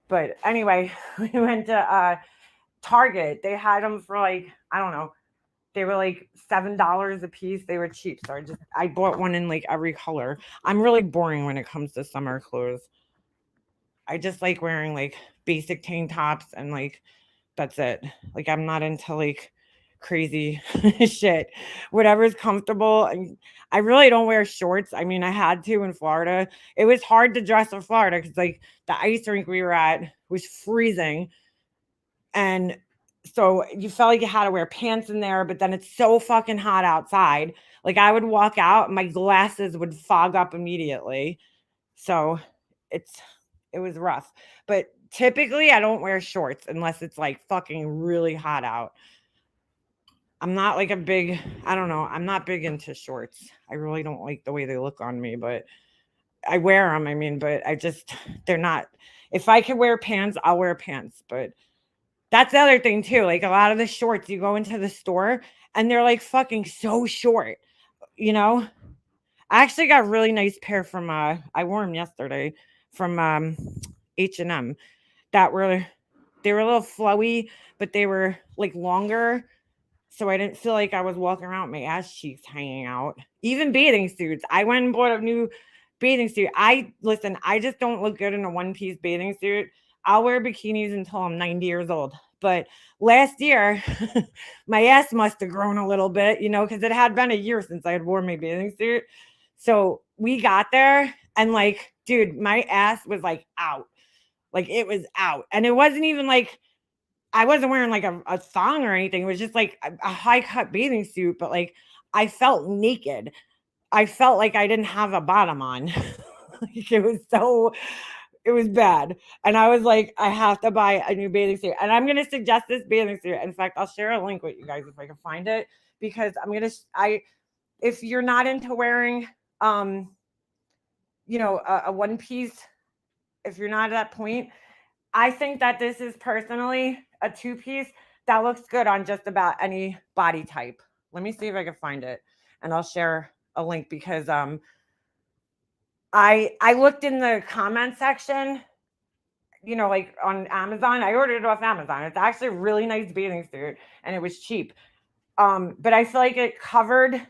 But anyway, we went to Target. They had them for like, I don't know, they were like $7 a piece. They were cheap. So I bought one in like every color. I'm really boring when it comes to summer clothes. I just like wearing like basic tank tops and like that's it. Like I'm not into like crazy shit. Whatever's comfortable. And I really don't wear shorts. I mean, I had to in Florida. It was hard to dress in Florida because like the ice rink we were at was freezing. And so you felt like you had to wear pants in there, but then it's so fucking hot outside. Like I would walk out, my glasses would fog up immediately. So it's it was rough. But typically I don't wear shorts unless it's like fucking really hot out. I'm not like a big I don't know, I'm not big into shorts. I really don't like the way they look on me, but I wear them. I mean, but I just they're not if I could wear pants, I'll wear pants, but that's the other thing too. Like a lot of the shorts, you go into the store and they're like fucking so short, you know? I actually got a really nice pair from I wore them yesterday from H&M that were they were a little flowy, but they were like longer. So I didn't feel like I was walking around with my ass cheeks hanging out. Even bathing suits. I went and bought a new bathing suit. I just don't look good in a one-piece bathing suit. I'll wear bikinis until I'm 90 years old. But last year, my ass must have grown a little bit, because it had been a year since I had worn my bathing suit. So we got there and like, dude, my ass was like out. Like it was out. And it wasn't even like I wasn't wearing like a thong or anything. It was just like a high cut bathing suit, but like I felt naked. I felt like I didn't have a bottom on. Like it was bad. And I was like, I have to buy a new bathing suit. And I'm gonna suggest this bathing suit. In fact, I'll share a link with you guys if I can find it. Because if you're not into wearing a one piece, if you're not at that point, I think that this is personally a two piece that looks good on just about any body type. Let me see if I can find it and I'll share a link because I looked in the comment section, like on Amazon. I ordered it off Amazon. It's actually a really nice bathing suit and it was cheap. But I feel like it covered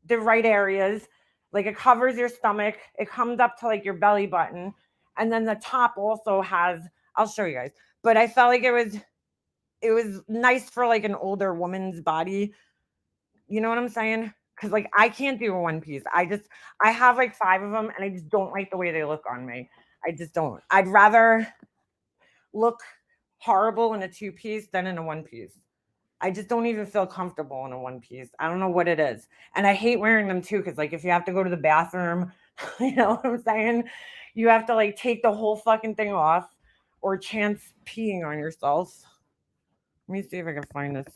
the right areas. Like it covers your stomach. It comes up to like your belly button. And then the top also has, I'll show you guys. But I felt like it was nice for like an older woman's body. You know what I'm saying? Because like I can't do a one piece. I have like 5 of them and I just don't like the way they look on me. I just don't. I'd rather look horrible in a two piece than in a one piece. I just don't even feel comfortable in a one piece. I don't know what it is. And I hate wearing them too because like if you have to go to the bathroom, you know what I'm saying? You have to like take the whole fucking thing off or chance peeing on yourself. Let me see if I can find this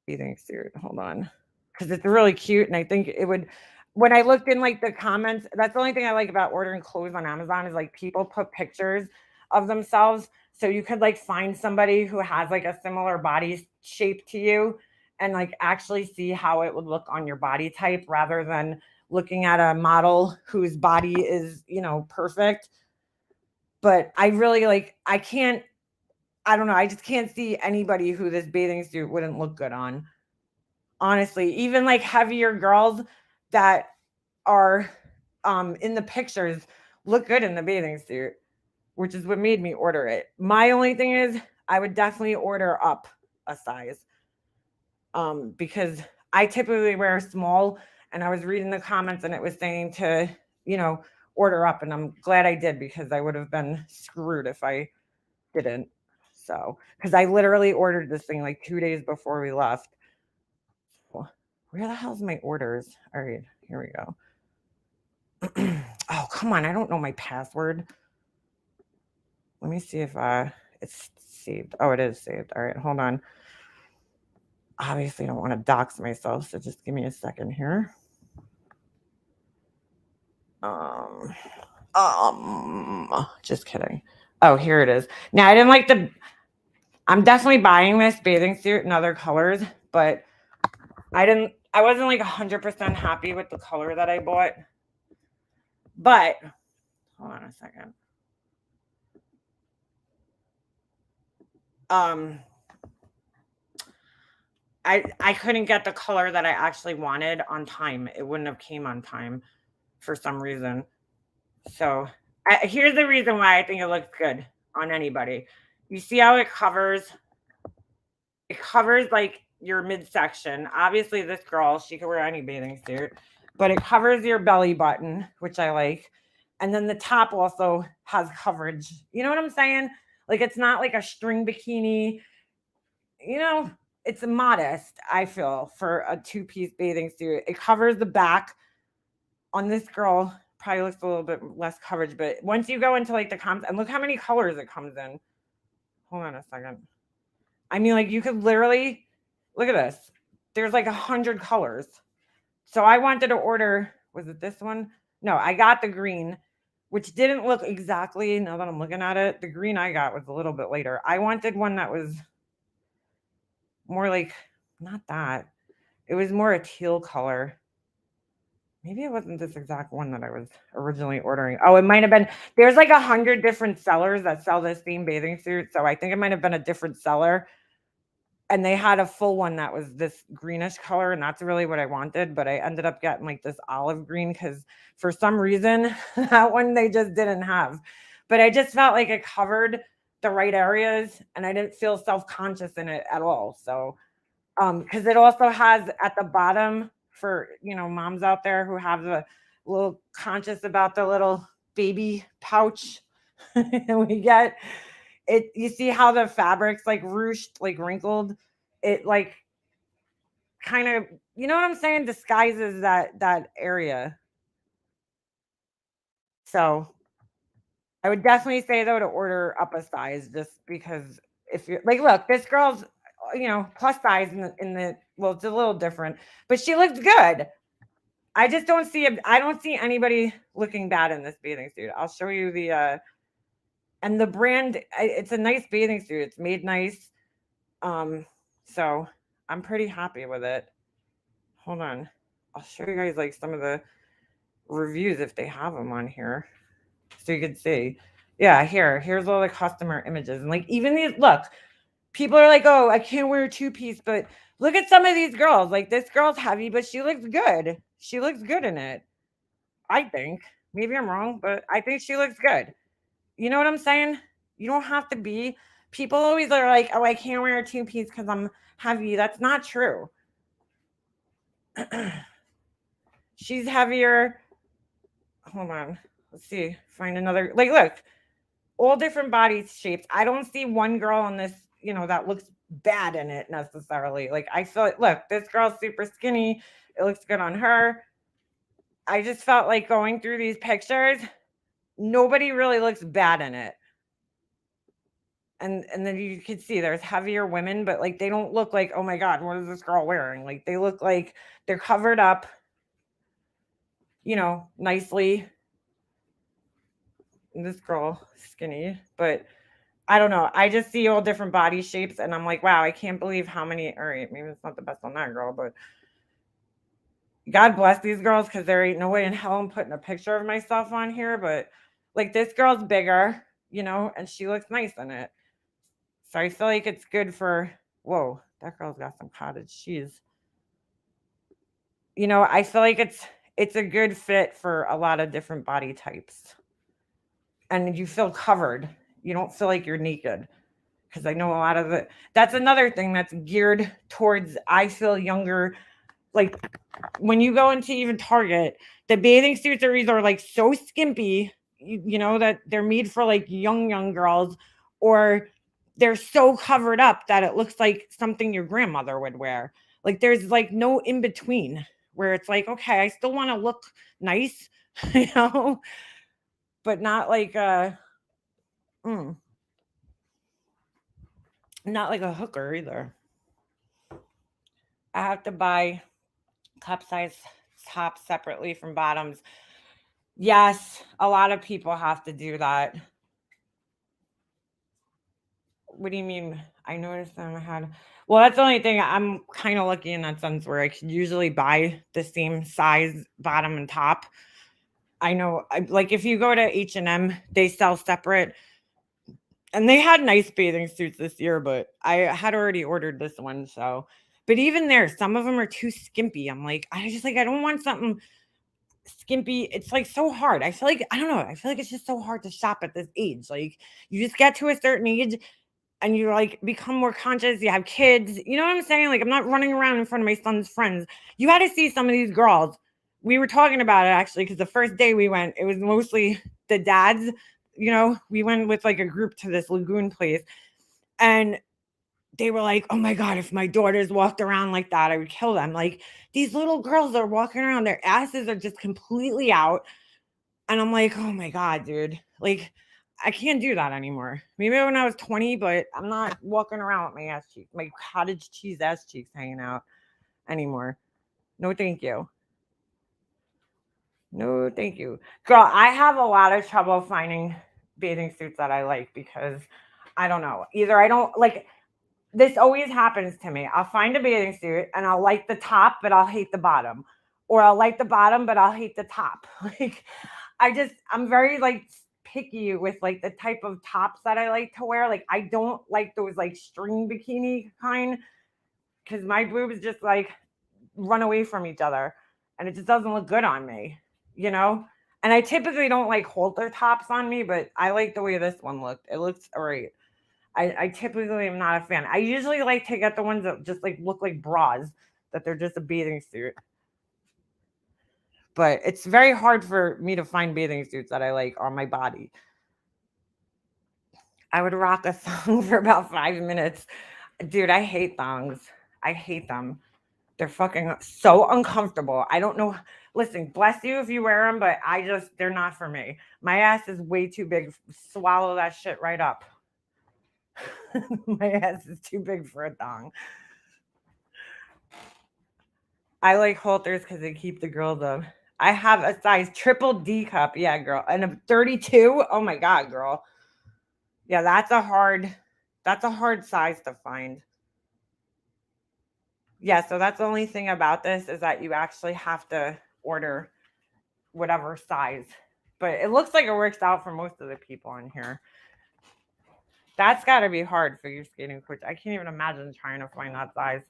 bathing suit. Hold on. Because it's really cute and I think it would when I looked in like the comments, that's the only thing I like about ordering clothes on Amazon is like people put pictures of themselves so you could like find somebody who has like a similar body shape to you and like actually see how it would look on your body type rather than looking at a model whose body is, perfect. But I really like I don't know, I just can't see anybody who this bathing suit wouldn't look good on. Honestly, even like heavier girls that are in the pictures look good in the bathing suit, which is what made me order it. My only thing is I would definitely order up a size. Because I typically wear small and I was reading the comments and it was saying to, order up and I'm glad I did because I would have been screwed if I didn't. So, because I literally ordered this thing like 2 days before we left. Where the hell's my orders? All right, here we go. Oh, come on. I don't know my password. Let me see if it's saved. Oh, it is saved. All right, hold on. Obviously, I don't want to dox myself, so just give me a second here. Just kidding. Oh, here it is. Now, I didn't like I'm definitely buying this bathing suit in other colors, but I didn't I wasn't like 100% happy with the color that I bought. But hold on a second. Um I couldn't get the color that I actually wanted on time. It wouldn't have came on time for some reason. So, here's the reason why I think it looks good on anybody. You see how it covers like your midsection. Obviously, this girl, she could wear any bathing suit, but it covers your belly button, which I like. And then the top also has coverage. You know what I'm saying? Like it's not like a string bikini. You know, it's modest, I feel, for a two-piece bathing suit. It covers the back on this girl. Probably looks a little bit less coverage, but once you go into like the comps and look how many colors it comes in. Hold on a second. I mean, like you could literally look at this. There's like 100 colors. So I wanted to order, was it this one? No, I got the green, which didn't look exactly, now that I'm looking at it, the green I got was a little bit later. I wanted one that was more like, not that. It was more a teal color. Maybe it wasn't this exact one that I was originally ordering. Oh, it might have been. There's like 100 different sellers that sell this theme bathing suit. So I think it might have been a different seller. And they had a full one that was this greenish color, and that's really what I wanted. But I ended up getting like this olive green because for some reason that one they just didn't have. But I just felt like it covered the right areas and I didn't feel self-conscious in it at all. So because it also has at the bottom for moms out there who have the little conscious about the little baby pouch we get it. You see how the fabric's like ruched, like wrinkled. It like kind of, you know what I'm saying, disguises that area. So I would definitely say though to order up a size just because if you're like, look, this girl's plus size in the well, it's a little different, but she looks good. I don't see anybody looking bad in this bathing suit. I'll show you the and the brand. It's a nice bathing suit. It's made nice. So I'm pretty happy with it. Hold on, I'll show you guys like some of the reviews if they have them on here, so you can see. Yeah, here's all the customer images and like even these. Look, people are like, oh, I can't wear a two-piece, but look at some of these girls. Like this girl's heavy, but she looks good. She looks good in it. I think. Maybe I'm wrong, but I think she looks good. You know what I'm saying? You don't have to be. People always are like, oh, I can't wear a two-piece because I'm heavy. That's not true. She's heavier. Hold on. Let's see. Find another. Like, look, all different body shapes. I don't see one girl on this, that looks bad in it necessarily. Like, I feel like, look, this girl's super skinny. It looks good on her. I just felt like going through these pictures, nobody really looks bad in it. And then you could see there's heavier women, but like they don't look like, oh my God, what is this girl wearing? Like they look like they're covered up, nicely. And this girl skinny, but I don't know. I just see all different body shapes and I'm like, wow, I can't believe how many. All right, maybe it's not the best on that girl, but God bless these girls because there ain't no way in hell I'm putting a picture of myself on here. But like this girl's bigger, and she looks nice in it. So I feel like it's good for, whoa, that girl's got some cottage cheese. I feel like it's a good fit for a lot of different body types. And you feel covered. You don't feel like you're naked. Because I know a lot of it. That's another thing that's geared towards, I feel, younger. Like when you go into even Target, the bathing suits are either like so skimpy, that they're made for like young girls, or they're so covered up that it looks like something your grandmother would wear. Like there's like no in between where it's like, okay, I still want to look nice, you know, but not like mm, not like a hooker either. I have to buy cup size tops separately from bottoms. Yes, a lot of people have to do that. What do you mean? I noticed them had well, that's the only thing I'm kinda lucky in that sense where I could usually buy the same size bottom and top. I know I like, if you go to H&M, they sell separate and they had nice bathing suits this year, but I had already ordered this one, so but even there, some of them are too skimpy. I'm like, I just like, I don't want something skimpy. It's like so hard. I feel like I don't know. I feel like it's just so hard to shop at this age. Like you just get to a certain age and you like become more conscious. You have kids. You know what I'm saying? Like I'm not running around in front of my son's friends. You had to see some of these girls. We were talking about it actually because the first day we went, it was mostly the dads. You know, we went with like a group to this lagoon place, and they were like, "Oh my god, if my daughters walked around like that, I would kill them." Like these little girls are walking around, their asses are just completely out, and I'm like, "Oh my god, dude." Like I can't do that anymore. Maybe when I was 20, but I'm not walking around with my ass cheeks, my cottage cheese ass cheeks hanging out anymore. No, thank you. No, thank you. Girl, I have a lot of trouble finding bathing suits that I like because I don't know. Either I don't like this always happens to me. I'll find a bathing suit and I'll like the top, but I'll hate the bottom. Or I'll like the bottom, but I'll hate the top. Like I'm very like picky with like the type of tops that I like to wear. Like I don't like those like string bikini kind because my boobs just like run away from each other and it just doesn't look good on me, you know? And I typically don't like halter tops on me, but I like the way this one looked. It looks all right. I typically am not a fan. I usually like to get the ones that just like look like bras, that they're just a bathing suit. But it's very hard for me to find bathing suits that I like on my body. I would rock a thong for about 5 minutes. Dude, I hate thongs. I hate them. They're fucking so uncomfortable. I don't know. Listen, bless you if you wear them, but they're not for me. My ass is way too big. Swallow that shit right up. My ass is too big for a thong. I like halters because they keep the girls up. I have a size triple D cup. Yeah, girl. And a 32. Oh my God, girl. Yeah, that's a hard size to find. Yeah, so that's the only thing about this is that you actually have to order whatever size. But it looks like it works out for most of the people in here. That's got to be hard for your skating coach. I can't even imagine trying to find that size.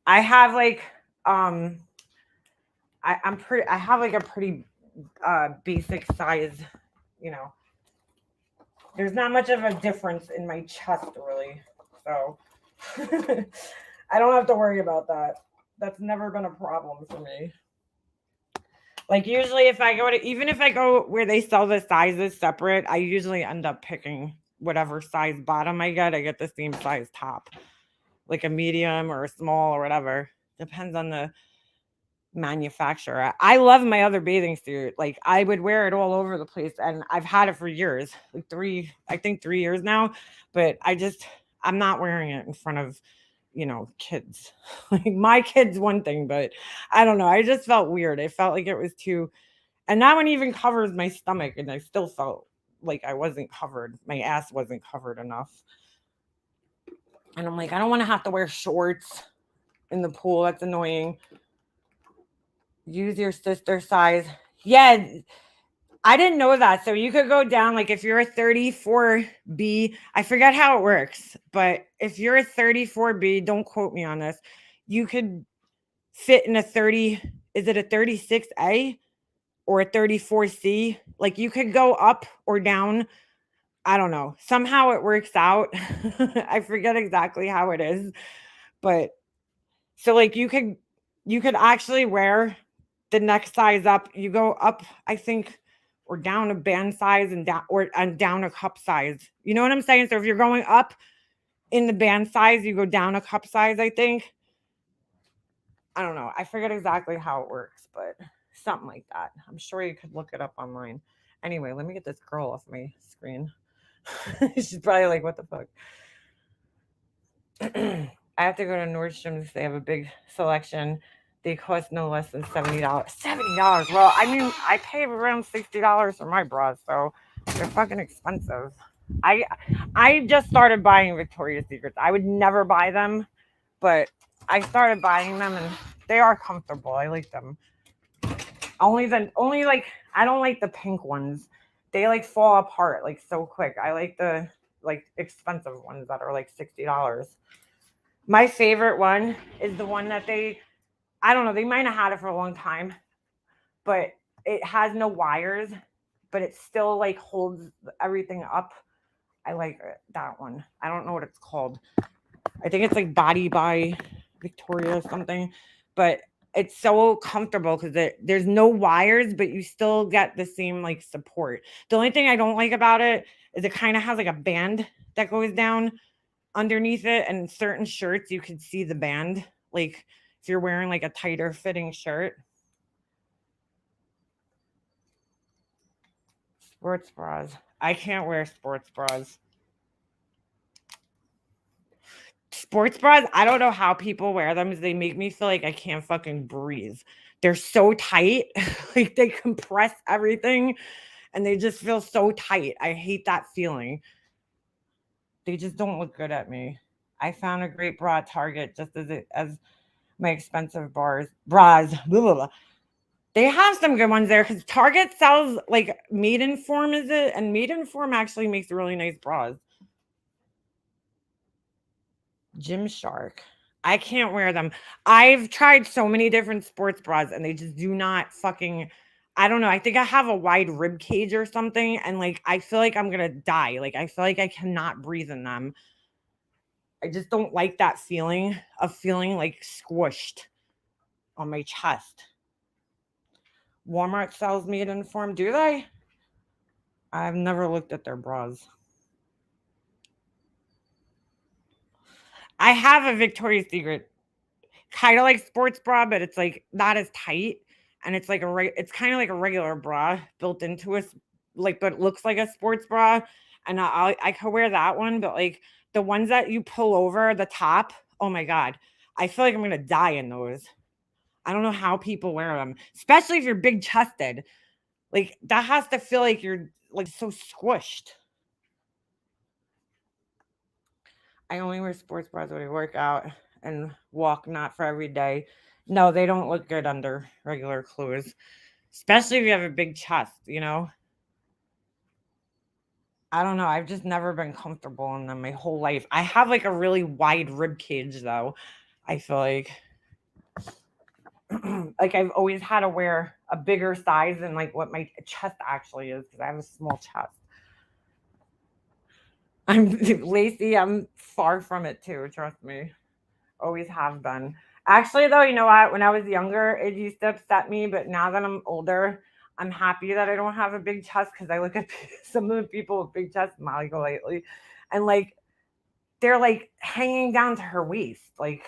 I have like I have like a pretty basic size, you know. There's not much of a difference in my chest really. So I don't have to worry about that. That's never been a problem for me. Like usually if I go to even if I go where they sell the sizes separate, I usually end up picking whatever size bottom I get the same size top. Like a medium or a small or whatever. Depends on the manufacturer. I love my other bathing suit. Like I would wear it all over the place and I've had it for years. Like 3 years now, but I'm not wearing it in front of, kids. Like my kids one thing, but I don't know. I just felt weird. It felt like it was too and that one even covers my stomach and I still felt like I wasn't covered. My ass wasn't covered enough. And I'm like, I don't want to have to wear shorts in the pool. That's annoying. Use your sister size. Yeah, I didn't know that. So you could go down, like if you're a 34B, I forget how it works, but if you're a 34B, don't quote me on this, you could fit in a 30, is it a 36A or a 34C? Like you could go up or down. I don't know. Somehow it works out. I forget exactly how it is, but so like you could actually wear the next size up. You go up, I think, or down a band size and down a cup size. You know what I'm saying? So if you're going up in the band size, you go down a cup size, I think. I don't know. I forget exactly how it works, but something like that. I'm sure you could look it up online. Anyway, let me get this girl off my screen. She's probably like, what the fuck? I have to go to Nordstrom's. They have a big selection. They cost no less than $70. $70. Well, I mean, I pay around $60 for my bras, so they're fucking expensive. I I just started buying Victoria's Secrets. I would never buy them, but I started buying them and they are comfortable. I like them. Only like I don't like the pink ones. They like fall apart like so quick. I like the like expensive ones that are like $60. My favorite one is the one that I don't know, they might have had it for a long time, but it has no wires, but it still like holds everything up. I like that one. I don't know what it's called. I think it's like Body by Victoria or something, but it's so comfortable because there's no wires, but you still get the same like support. The only thing I don't like about it is it kind of has like a band that goes down underneath it, and certain shirts you can see the band. Like if you're wearing like a tighter fitting shirt, sports bras. I can't wear sports bras. Sports bras, I don't know how people wear them 'cause they make me feel like I can't fucking breathe. They're so tight, like, they compress everything, and they just feel so tight. I hate that feeling. They just don't look good at me. I found a great bra at Target just as my expensive bras. Blah, blah, blah. They have some good ones there because Target sells, like, Maidenform, is it? And Maidenform actually makes really nice bras. Gymshark. I can't wear them. I've tried so many different sports bras and they just do not fucking I don't know. I think I have a wide rib cage or something and like I feel like I'm going to die. Like I feel like I cannot breathe in them. I just don't like that feeling of feeling like squished on my chest. Walmart sells Maidenform, do they? I've never looked at their bras. I have a Victoria's Secret kind of like sports bra, but it's like not as tight, and it's like it's kind of like a regular bra built into like, but it looks like a sports bra, and I could wear that one, but like the ones that you pull over the top, oh my god, I feel like I'm gonna die in those. I don't know how people wear them, especially if you're big chested. Like that has to feel like you're like so squished. I only wear sports bras when I work out and walk, not for every day. No, they don't look good under regular clothes, especially if you have a big chest, you know? I don't know. I've just never been comfortable in them my whole life. I have like a really wide rib cage though. I feel like like I've always had to wear a bigger size than like what my chest actually is because I have a small chest. I'm lazy. I'm far from it too. Trust me. Always have been. Actually, though, you know what? When I was younger, it used to upset me, but now that I'm older, I'm happy that I don't have a big chest because I look at some of the people with big chests, Molly lately, and like they're like hanging down to her waist. Like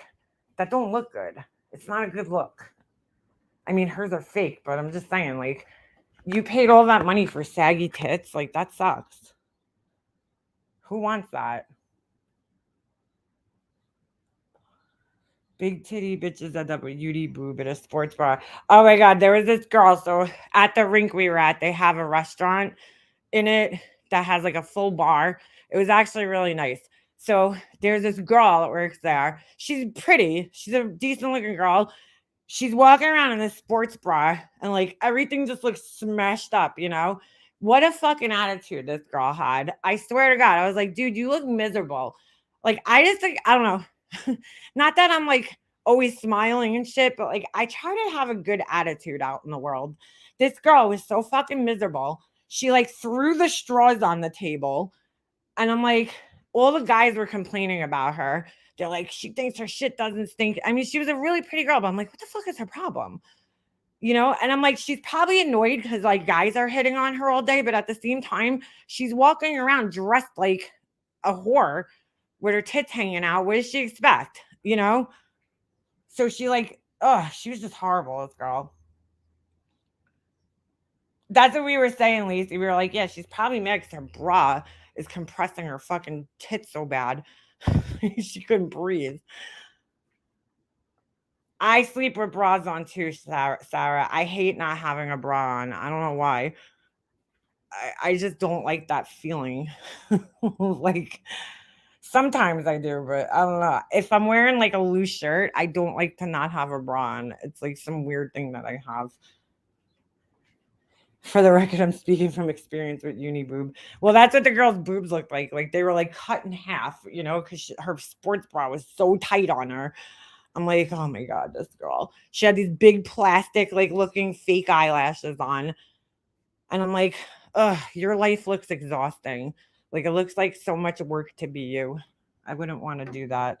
that don't look good. It's not a good look. I mean, hers are fake, but I'm just saying, like, you paid all that money for saggy tits. Like, that sucks. Who wants that? Big titty bitches at WD boob at a sports bar. Oh my god, there was this girl. So at the rink we were at, they have a restaurant in it that has like a full bar. It was actually really nice. So there's this girl that works there. She's pretty. She's a decent looking girl. She's walking around in this sports bra and like everything just looks smashed up, you know? What a fucking attitude this girl had. I swear to God, I was like, dude, you look miserable. Like, I just think, I don't know. Not that I'm like always smiling and shit, but like, I try to have a good attitude out in the world. This girl was so fucking miserable. She like threw the straws on the table. And I'm like, all the guys were complaining about her. They're like, she thinks her shit doesn't stink. I mean, she was a really pretty girl, but I'm like, what the fuck is her problem? You know? And I'm like, she's probably annoyed because like guys are hitting on her all day, but at the same time, she's walking around dressed like a whore with her tits hanging out. What does she expect? You know? So she like, oh, she was just horrible, this girl. That's what we were saying, Lacey. We were like, yeah, she's probably mad 'cause her bra is compressing her fucking tits so bad. She couldn't breathe. I sleep with bras on too, Sarah. I hate not having a bra on. I don't know why. I just don't like that feeling. Like sometimes I do, but I don't know. If I'm wearing like a loose shirt, I don't like to not have a bra on. It's like some weird thing that I have. For the record, I'm speaking from experience with uni boob. Well, that's what the girl's boobs looked like. Like they were like cut in half, because her sports bra was so tight on her. I'm like, oh my god, this girl. She had these big plastic, like looking fake eyelashes on, and I'm like, ugh, your life looks exhausting. Like it looks like so much work to be you. I wouldn't want to do that.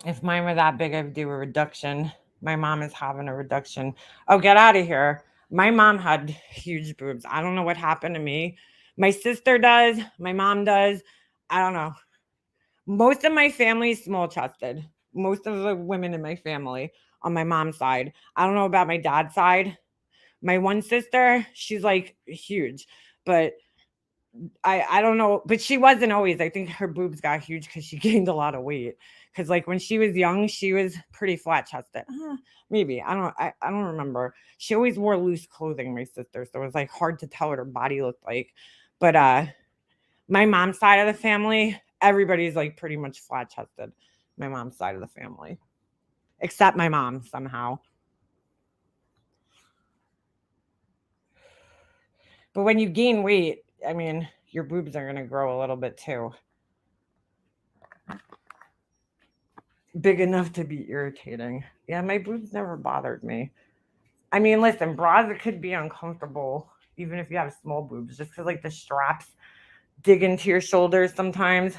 If mine were that big, I'd do a reduction. My mom is having a reduction. Oh, get out of here. My mom had huge boobs. I don't know what happened to me. My sister does. My mom does. I don't know. Most of my family is small chested. Most of the women in my family on my mom's side. I don't know about my dad's side. My one sister, she's like huge, but I don't know, but she wasn't always. I think her boobs got huge because she gained a lot of weight. Because like when she was young, she was pretty flat chested. Maybe I don't remember. She always wore loose clothing, my sister, so it was like hard to tell what her body looked like. But my mom's side of the family, everybody's like pretty much flat chested. My mom's side of the family, except my mom somehow. But when you gain weight, I mean, your boobs are gonna grow a little bit too. Big enough to be irritating. Yeah, my boobs never bothered me. I mean, listen, bras it could be uncomfortable even if you have small boobs, just because like the straps dig into your shoulders sometimes.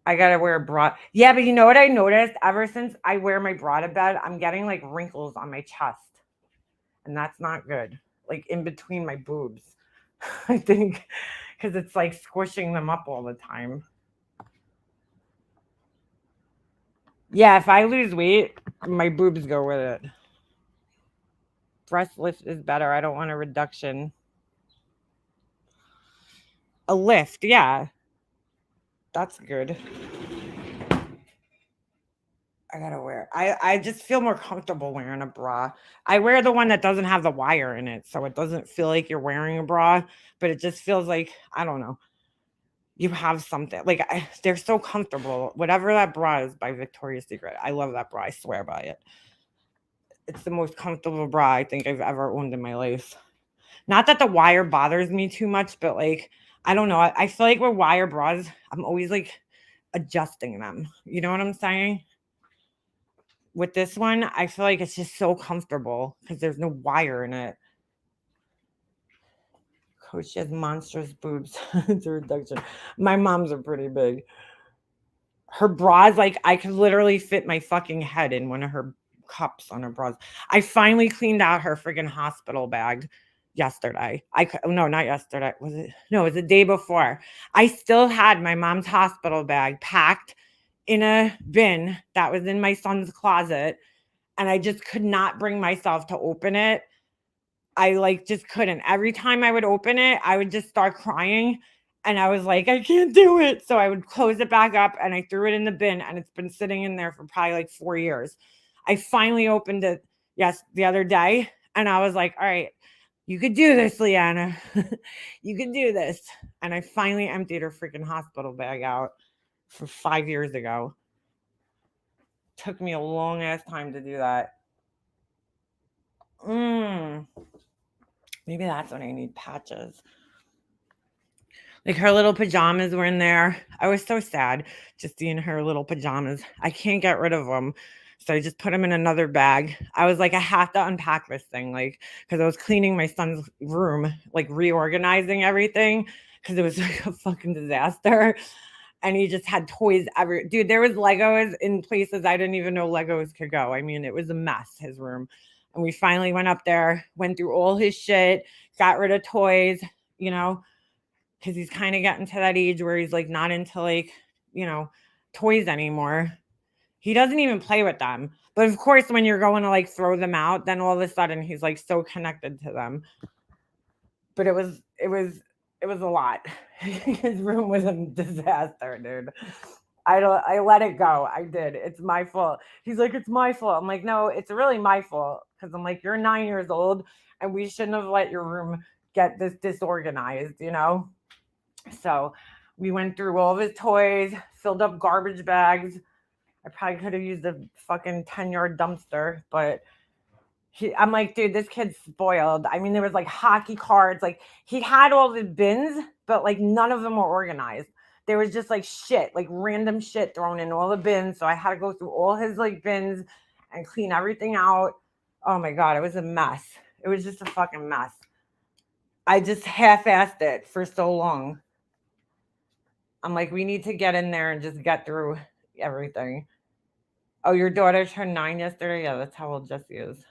I gotta wear a bra. Yeah, but you know what I noticed? Ever since I wear my bra to bed, I'm getting like wrinkles on my chest, and that's not good. Like in between my boobs, I think, because it's like squishing them up all the time. Yeah, if I lose weight, my boobs go with it. Breast lift is better. I don't want a reduction. A lift, yeah. That's good. I gotta wear. I just feel more comfortable wearing a bra. I wear the one that doesn't have the wire in it, so it doesn't feel like you're wearing a bra, but it just feels like I don't know. You have something like they're so comfortable. Whatever that bra is by Victoria's Secret, I love that bra. I swear by it. It's the most comfortable bra I think I've ever owned in my life. Not that the wire bothers me too much, but like I don't know. I feel like with wire bras, I'm always like adjusting them. You know what I'm saying? With this one, I feel like it's just so comfortable because there's no wire in it. Coach has monstrous boobs. It's a reduction. My mom's are pretty big. Her bras, like I could literally fit my fucking head in one of her cups on her bras. I finally cleaned out her friggin' hospital bag yesterday. No, not yesterday. Was it? No, it was the day before. I still had my mom's hospital bag packed in a bin that was in my son's closet, and I just could not bring myself to open it. I like just couldn't. Every time I would open it, I would just start crying. And I was like, I can't do it. So I would close it back up and I threw it in the bin and it's been sitting in there for probably like 4 years. I finally opened it, yes, the other day. And I was like, all right, you could do this, Leanna. You could do this. And I finally emptied her freaking hospital bag out for 5 years ago. Took me a long ass time to do that. Maybe that's when I need patches. Like her little pajamas were in there. I was so sad just seeing her little pajamas. I can't get rid of them. So I just put them in another bag. I was like, I have to unpack this thing, like, because I was cleaning my son's room, like reorganizing everything, because it was like a fucking disaster. And he just had toys every dude. There was Legos in places I didn't even know Legos could go. I mean, it was a mess, his room. And we finally went up there, went through all his shit, got rid of toys, you know, because he's kind of getting to that age where he's like not into like, you know, toys anymore. He doesn't even play with them. But of course, when you're going to like throw them out, then all of a sudden he's like so connected to them. But it was a lot. His room was a disaster, dude. I let it go. I did. It's my fault. He's like, it's my fault. I'm like, no, it's really my fault. Because I'm like, you're 9 years old and we shouldn't have let your room get this disorganized, you know? So we went through all of his toys, filled up garbage bags. I probably could have used a fucking 10-yard dumpster, but I'm like, dude, this kid's spoiled. I mean, there was like hockey cards. Like he had all the bins, but like none of them were organized. There was just like shit, like random shit thrown in all the bins. So I had to go through all his like bins and clean everything out. Oh my God, it was a mess. It was just a fucking mess. I just half-assed it for so long. I'm like, we need to get in there and just get through everything. Oh, your daughter turned 9 yesterday? Yeah, that's how old Jesse is.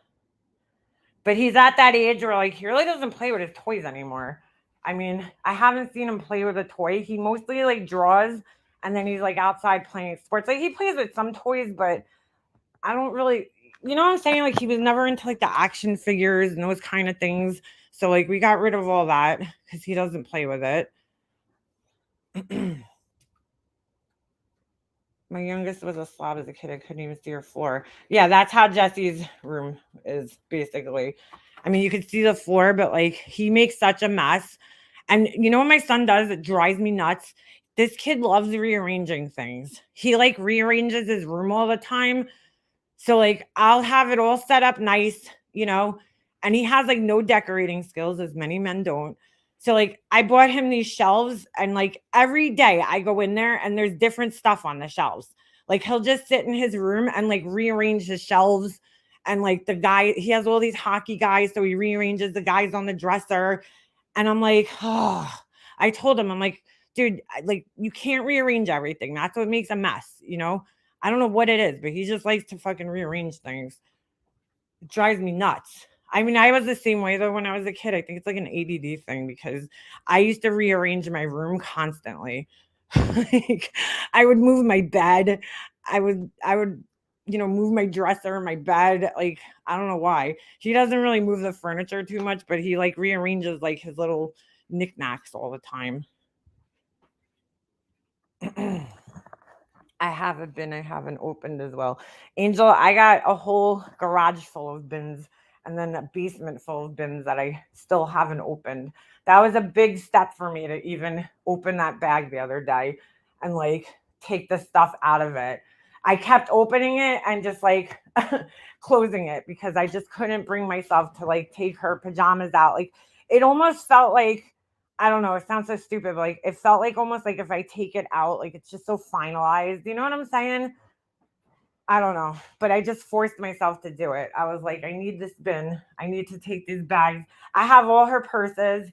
But he's at that age where like he really doesn't play with his toys anymore. I mean, I haven't seen him play with a toy. He mostly like draws and then he's like outside playing sports. Like he plays with some toys, but I don't really, you know what I'm saying? Like he was never into like the action figures and those kind of things. So like we got rid of all that because he doesn't play with it. My youngest was a slob as a kid. I couldn't even see her floor. Yeah, that's how Jesse's room is basically. I mean, you could see the floor, but like he makes such a mess. And you know what my son does? It drives me nuts. This kid loves rearranging things. He like rearranges his room all the time. So like I'll have it all set up nice, you know, and he has like no decorating skills, as many men don't. So like I bought him these shelves and like every day I go in there and there's different stuff on the shelves. Like he'll just sit in his room and like rearrange his shelves. And like the guy, he has all these hockey guys, so he rearranges the guys on the dresser. And I'm like, oh, I told him, I'm like, dude, like you can't rearrange everything. That's what makes a mess, you know? I don't know what it is, but he just likes to fucking rearrange things. It drives me nuts. I mean, I was the same way though when I was a kid. I think it's like an ADD thing because I used to rearrange my room constantly. Like I would move my bed. I would move my dresser, my bed. Like I don't know why. He doesn't really move the furniture too much, but he like rearranges like his little knickknacks all the time. I haven't opened as well. Angel, I got a whole garage full of bins and then a basement full of bins that I still haven't opened. That was a big step for me to even open that bag the other day and like take the stuff out of it. I kept opening it and just like closing it because I just couldn't bring myself to like take her pajamas out. Like it almost felt like I don't know, it sounds so stupid, but, like, it felt like almost like if I take it out, like, it's just so finalized, you know what I'm saying? I don't know, but I just forced myself to do it. I was like, "I need this bin. I need to take these bags." I have all her purses,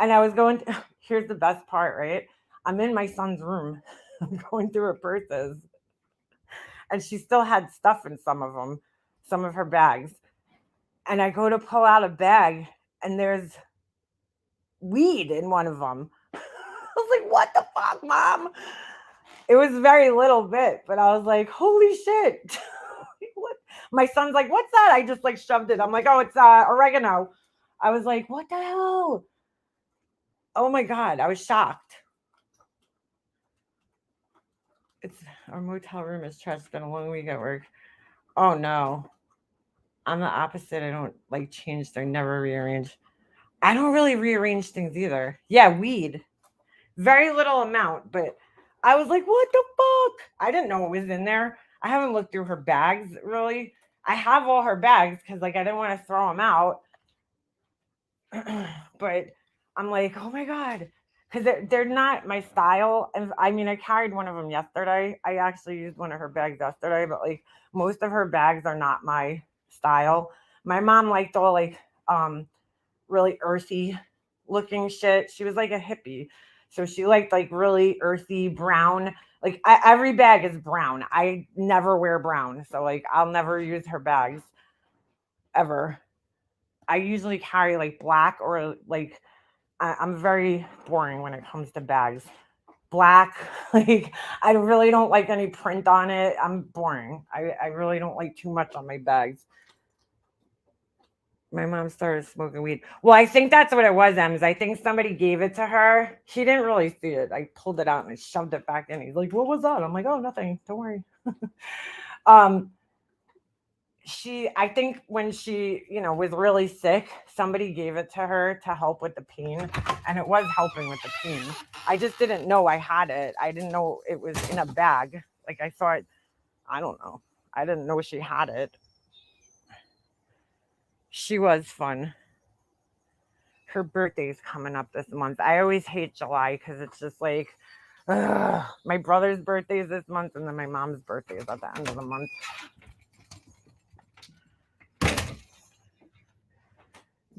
and I was going to here's the best part, right? I'm in my son's room. I'm going through her purses, and she still had stuff in some of them, some of her bags, and I go to pull out a bag, and there's weed in one of them. I was like, "What the fuck, mom?" It was very little bit, but I was like, "Holy shit." What? My son's like, "What's that?" I just like shoved it. I'm like, "Oh, it's oregano." I was like, "What the hell?" Oh my god, I was shocked. It's our motel room is trash. It's been a long week at work. Oh no. I'm the opposite. I don't like change. I never rearrange. I don't really rearrange things either. Yeah, weed. Very little amount, but I was like, "What the fuck?" I didn't know it was in there. I haven't looked through her bags really. I have all her bags because like I didn't want to throw them out, but I'm like, "Oh my god," because they're not my style. And I mean, I carried one of them yesterday. I actually used one of her bags yesterday, but like most of her bags are not my style. My mom liked all like really earthy looking shit. She was like a hippie. So she liked like really earthy brown. Like every bag is brown. I never wear brown. So like I'll never use her bags ever. I usually carry like black or like I'm very boring when it comes to bags. Black, like I really don't like any print on it. I'm boring. I really don't like too much on my bags. My mom started smoking weed. Well, I think that's what it was, Ems. I think somebody gave it to her. She didn't really see it. I pulled it out and I shoved it back in. He's like, "What was that?" I'm like, "Oh, nothing. Don't worry." um, I think when she, was really sick, somebody gave it to her to help with the pain, and it was helping with the pain. I just didn't know I had it. I didn't know it was in a bag. Like I thought, I don't know. I didn't know she had it. She was fun. Her birthday's coming up this month. I always hate July because it's just like, ugh, my brother's birthday is this month, and then my mom's birthday is at the end of the month.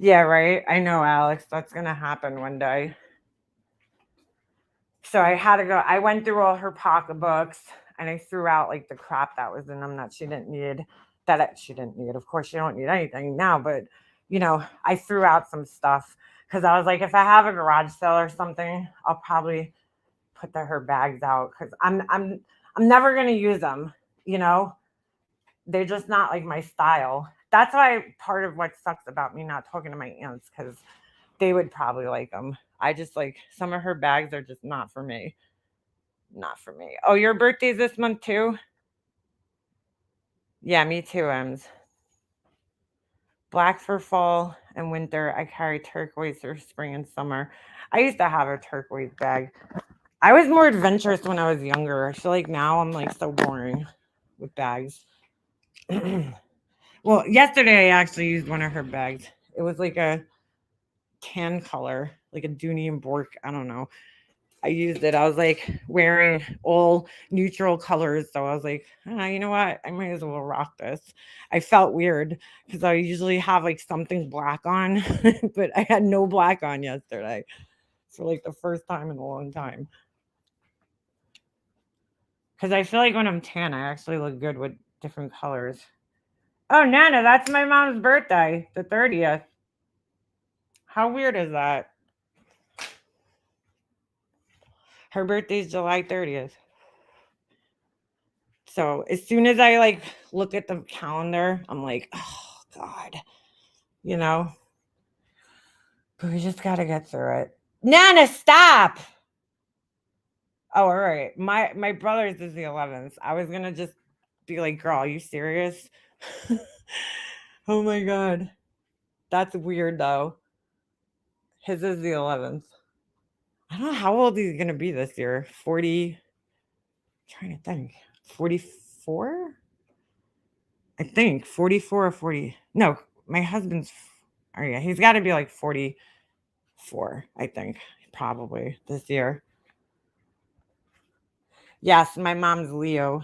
Yeah, right. I know, Alex. That's gonna happen one day. So I had to go. I went through all her pocketbooks and I threw out like the crap that was in them that she didn't need. She didn't need. Of course, she don't need anything now, but I threw out some stuff because I was like, if I have a garage sale or something, I'll probably put her bags out because I'm never gonna use them. You know, they're just not like my style. That's why part of what sucks about me not talking to my aunts because they would probably like them. I just like some of her bags are just not for me. Not for me. Oh, your birthday's this month too? Yeah, me too, Ems. Black for fall and winter. I carry turquoise for spring and summer. I used to have a turquoise bag. I was more adventurous when I was younger. I feel like now I'm like so boring with bags. Well, yesterday I actually used one of her bags. It was like a tan color, like a Dooney and Bork. I don't know. I used it. I was like wearing all neutral colors. So I was like, you know what? I might as well rock this. I felt weird because I usually have like something black on, but I had no black on yesterday for like the first time in a long time. Because I feel like when I'm tan, I actually look good with different colors. Oh, Nana, that's my mom's birthday, the 30th. How weird is that? Her birthday's July 30th. So as soon as I like look at the calendar, I'm like, oh God, you know. But we just gotta get through it. Nana, stop. Oh, all right. My brother's is the 11th. I was gonna just be like, girl, are you serious? Oh my God. That's weird though. His is the 11th. I don't know how old he's gonna be this year. 40. Trying to think. 44? I think 44 or 40. No, my husband's oh yeah, he's gotta be like 44, I think, probably this year. Yes, my mom's Leo,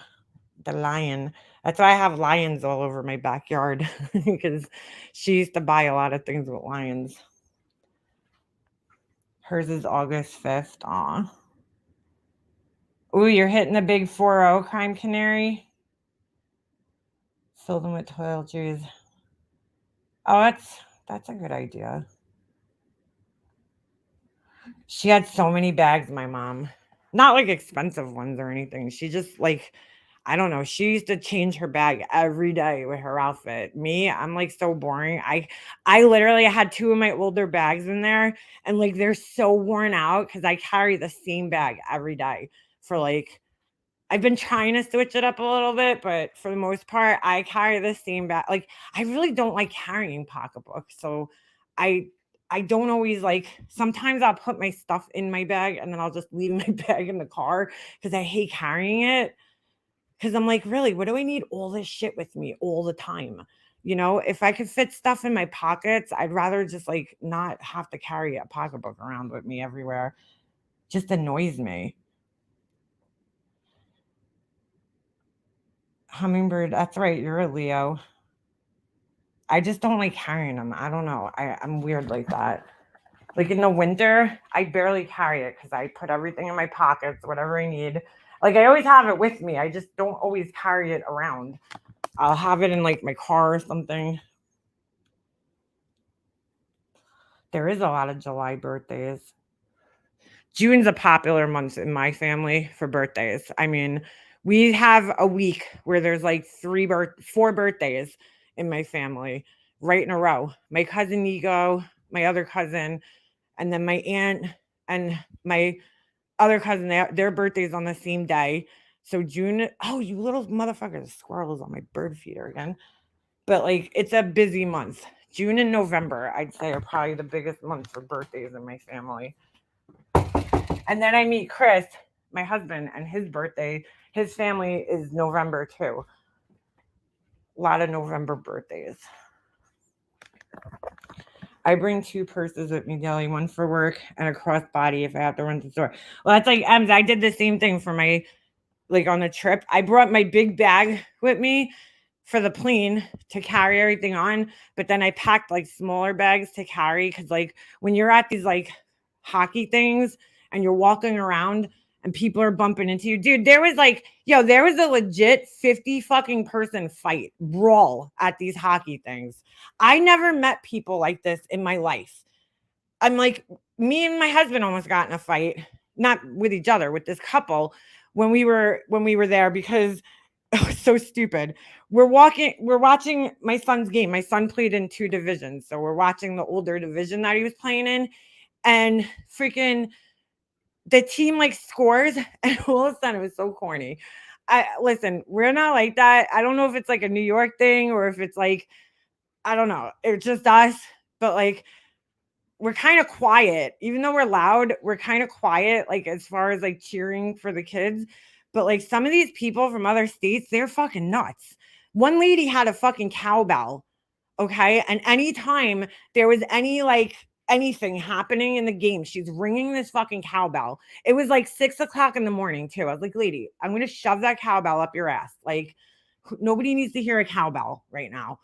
the lion. That's why I have lions all over my backyard because she used to buy a lot of things with lions. Hers is August 5th. Aw. Ooh, you're hitting the big 4-0 crime canary. Fill them with toiletries. Oh, that's a good idea. She had so many bags, my mom. Not like expensive ones or anything. She just like I don't know. She used to change her bag every day with her outfit. Me, I'm like so boring. I literally had two of my older bags in there and like they're so worn out cuz I carry the same bag every day for like I've been trying to switch it up a little bit, but for the most part, I carry the same bag. Like I really don't like carrying pocketbooks. So I I don't always like sometimes I'll put my stuff in my bag and then I'll just leave my bag in the car because I hate carrying it. Cause I'm like, really, what do I need all this shit with me all the time? If I could fit stuff in my pockets, I'd rather just like not have to carry a pocketbook around with me everywhere. Just annoys me. Hummingbird, that's right. You're a Leo. I just don't like carrying them. I don't know. I'm weird like that. Like in the winter, I barely carry it because I put everything in my pockets, whatever I need. Like I always have it with me. I just don't always carry it around. I'll have it in like my car or something. There is a lot of July birthdays. June's a popular month in my family for birthdays. I mean, we have a week where there's like four birthdays in my family. right in a row. My cousin Nico, my other cousin, and then my aunt and my other cousin, their birthdays on the same day. So June, oh, you little motherfucker, the squirrel is on my bird feeder again. But like, it's a busy month. June and November, I'd say, are probably the biggest months for birthdays in my family. And then I meet Chris, my husband, and his birthday. His family is November too. A lot of November birthdays. I bring 2 purses with me daily, one for work and a crossbody if I have to run to the store. Well, that's like Ems. I did the same thing for my on the trip. I brought my big bag with me for the plane to carry everything on, but then I packed like smaller bags to carry because like when you're at these like hockey things and you're walking around and people are bumping into you, dude, there was like, there was a legit 50 fucking person fight brawl at these hockey things. I never met people like this in my life. I'm like, me and my husband almost got in a fight, not with each other, with this couple when we were there because it was so stupid. We're watching my son's game. My son played in 2 divisions. So we're watching the older division that he was playing in, and freaking the team like scores, and all of a sudden it was so corny. Listen, we're not like that. I don't know if it's like a New York thing or if it's like, I don't know. It's just us, but like we're kind of quiet. Even though we're loud, we're kind of quiet, like as far as like cheering for the kids. But like some of these people from other states, they're fucking nuts. One lady had a fucking cowbell. Okay. And anytime there was any like anything happening in the game, she's ringing this fucking cowbell. It was like 6 o'clock in the morning, too. I was like, lady, I'm going to shove that cowbell up your ass. Like, nobody needs to hear a cowbell right now.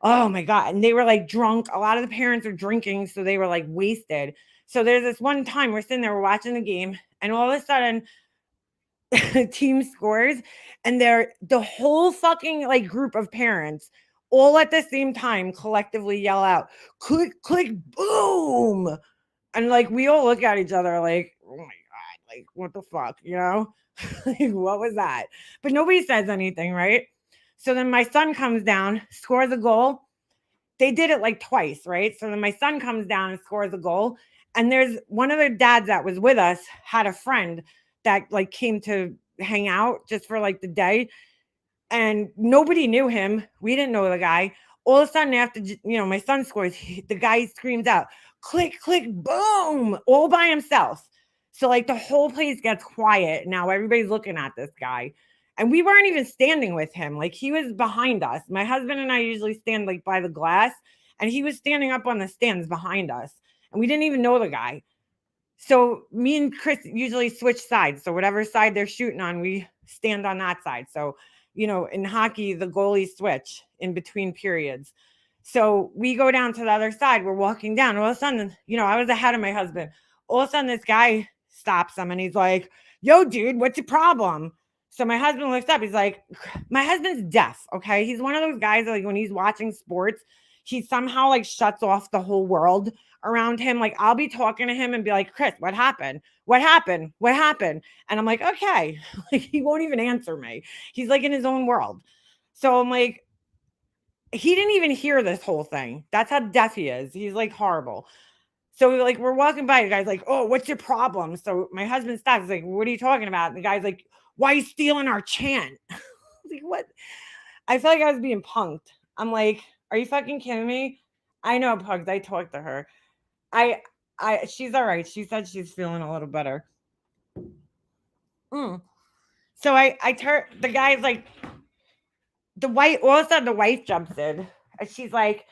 Oh my God. And they were like drunk. A lot of the parents are drinking. So they were like wasted. So there's this one time we're sitting there, we're watching the game, and all of a sudden, team scores, and the whole fucking like group of parents all at the same time collectively yell out, click, click, boom. And like we all look at each other like, oh my God, like what the fuck, like, what was that? But nobody says anything, right? So then my son comes down, scores a goal. They did it like twice, right? So then my son comes down and scores a goal. And there's one of the dads that was with us had a friend that like came to hang out just for like the day. And nobody knew him. We didn't know the guy. All of a sudden, after my son scores, the guy screams out, click, click, boom, all by himself. So like the whole place gets quiet. Now everybody's looking at this guy. And we weren't even standing with him. Like he was behind us. My husband and I usually stand like by the glass, and he was standing up on the stands behind us. And we didn't even know the guy. So me and Chris usually switch sides. So whatever side they're shooting on, we stand on that side. So, in hockey, the goalies switch in between periods. So we go down to the other side. We're walking down. All of a sudden, I was ahead of my husband. All of a sudden, this guy stops him and he's like, yo, dude, what's your problem? So my husband looks up. He's like, my husband's deaf. Okay. He's one of those guys that, like, when he's watching sports, he somehow like shuts off the whole world around him. Like I'll be talking to him and be like, Chris, what happened? What happened? What happened? And I'm like, okay. Like he won't even answer me. He's like in his own world. So I'm like, he didn't even hear this whole thing. That's how deaf he is. He's like horrible. So like we're walking by, the guy's like, oh, what's your problem? So my husband stops. He's like, what are you talking about? And the guy's like, why are you stealing our chant? Like, what? I feel like I was being punked. I'm like, are you fucking kidding me? I know, Pugs. I talked to her. She's all right. She said she's feeling a little better. So I turn, the guy's like, all of a sudden the wife jumps in and she's like,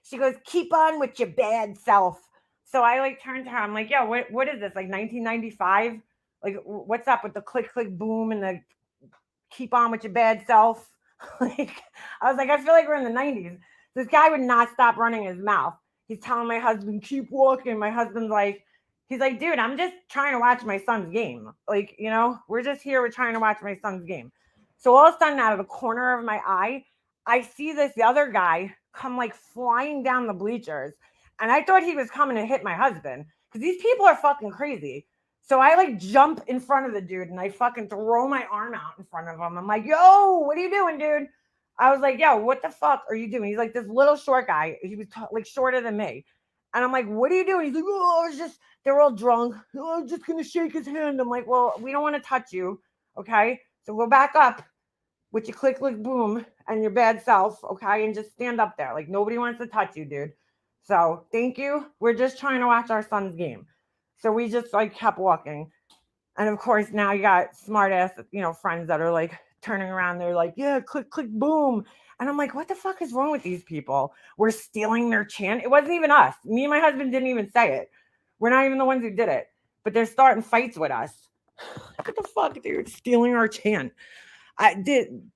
she goes, keep on with your bad self. So I like turn to her. I'm like, yo, what is this? Like 1995? Like, what's up with the click, click, boom and the keep on with your bad self? Like, I was like, I feel like we're in the 90s. This guy would not stop running his mouth. He's telling my husband, keep walking. My husband's like, he's like, dude, I'm just trying to watch my son's game. Like, we're just here. We're trying to watch my son's game. So all of a sudden, out of the corner of my eye, I see this other guy come like flying down the bleachers. And I thought he was coming to hit my husband because these people are fucking crazy. So I like jump in front of the dude and I fucking throw my arm out in front of him. I'm like, yo, what are you doing, dude? I was like, yo, what the fuck are you doing? He's like this little short guy. He was like shorter than me. And I'm like, what are you doing? He's like, oh, it's just, they're all drunk. Oh, I'm just going to shake his hand. I'm like, well, we don't want to touch you. Okay. So go back up with your click, click, boom and your bad self. Okay. And just stand up there. Like nobody wants to touch you, dude. So thank you. We're just trying to watch our son's game. So we just like kept walking. And of course, now you got smart ass, friends that are like turning around. They're like, yeah, click, click, boom. And I'm like, what the fuck is wrong with these people? We're stealing their chant. It wasn't even us. Me and my husband didn't even say it. We're not even the ones who did it. But they're starting fights with us. What the fuck, dude? Stealing our chant. I did.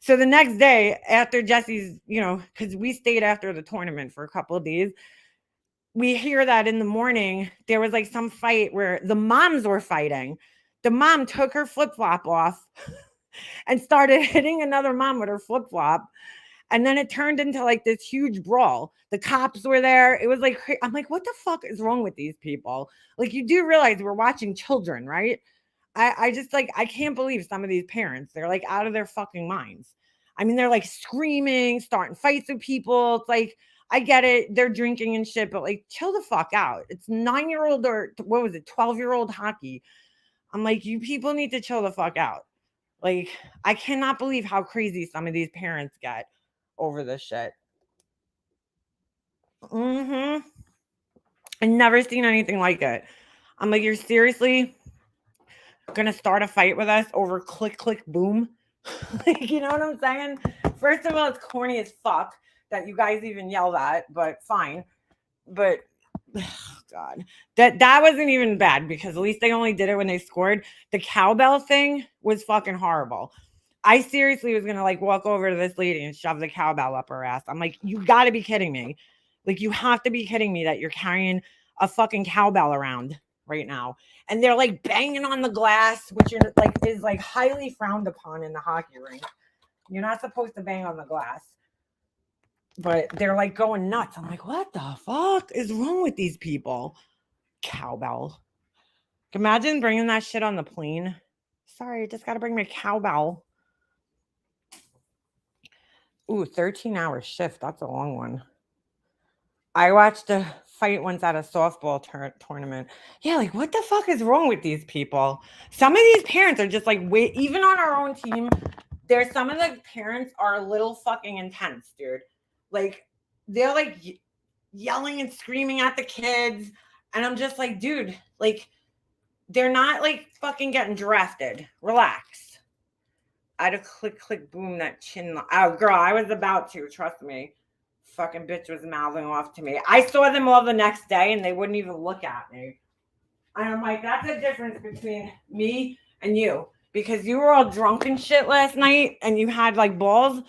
So the next day after Jesse's, because we stayed after the tournament for a couple of days, we hear that in the morning there was like some fight where the moms were fighting. The mom took her flip-flop off and started hitting another mom with her flip-flop. And then it turned into like this huge brawl. The cops were there. It was like, I'm like, what the fuck is wrong with these people? Like, you do realize we're watching children, right? I just like, I can't believe some of these parents, they're like out of their fucking minds. I mean, they're like screaming, starting fights with people. It's like, I get it. They're drinking and shit, but like, chill the fuck out. It's 9-year-old or what was it, 12-year-old hockey. I'm like, you people need to chill the fuck out. Like, I cannot believe how crazy some of these parents get over this shit. Mm-hmm. I've never seen anything like it. I'm like, you're seriously gonna start a fight with us over click, click, boom? Like, you know what I'm saying? First of all, it's corny as fuck that you guys even yell that, but fine. But God, that wasn't even bad because at least they only did it when they scored. The cowbell thing was fucking horrible. I seriously was gonna like walk over to this lady and shove the cowbell up her ass. I'm like, you gotta be kidding me. Like, you have to be kidding me that you're carrying a fucking cowbell around right now. And they're like banging on the glass, which is like highly frowned upon in the hockey rink. You're not supposed to bang on the glass. But they're like going nuts. I'm like, what the fuck is wrong with these people? Cowbell. Imagine bringing that shit on the plane. Sorry, just got to bring my cowbell. Ooh, 13-hour shift. That's a long one. I watched a fight once at a softball tournament. Yeah, like what the fuck is wrong with these people? Some of these parents are just like, wait, even on our own team, there's some of the parents are a little fucking intense, dude. Like, they're like yelling and screaming at the kids. And I'm just like, dude, like, they're not like fucking getting drafted. Relax. I'd have click, click, boom, that chin. Oh, girl, I was about to, trust me. Fucking bitch was mouthing off to me. I saw them all the next day and they wouldn't even look at me. And I'm like, that's the difference between me and you. Because you were all drunk and shit last night and you had like balls.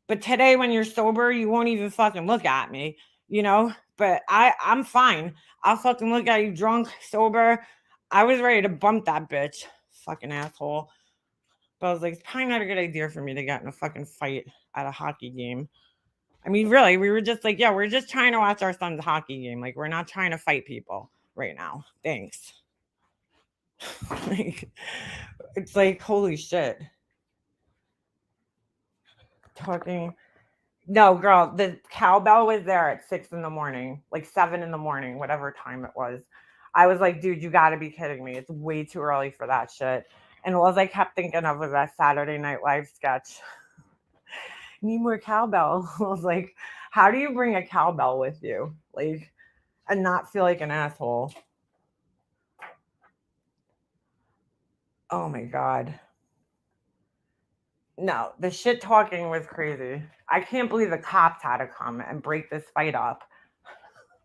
But today when you're sober, you won't even fucking look at me, But I'm fine. I'll fucking look at you drunk, sober. I was ready to bump that bitch. Fucking asshole. But I was like, it's probably not a good idea for me to get in a fucking fight at a hockey game. I mean, really, we were just like, yeah, we're just trying to watch our son's hockey game. Like, we're not trying to fight people right now. Thanks. Like, it's like, holy shit. Talking. No, girl, the cowbell was there at 6 in the morning, like 7 in the morning, whatever time it was. I was like, dude, you got to be kidding me. It's way too early for that shit. And all I kept thinking of was that Saturday Night Live sketch. Need more cowbell. I was like, how do you bring a cowbell with you? Like, and not feel like an asshole? Oh my God. No, the shit talking was crazy. I can't believe the cops had to come and break this fight up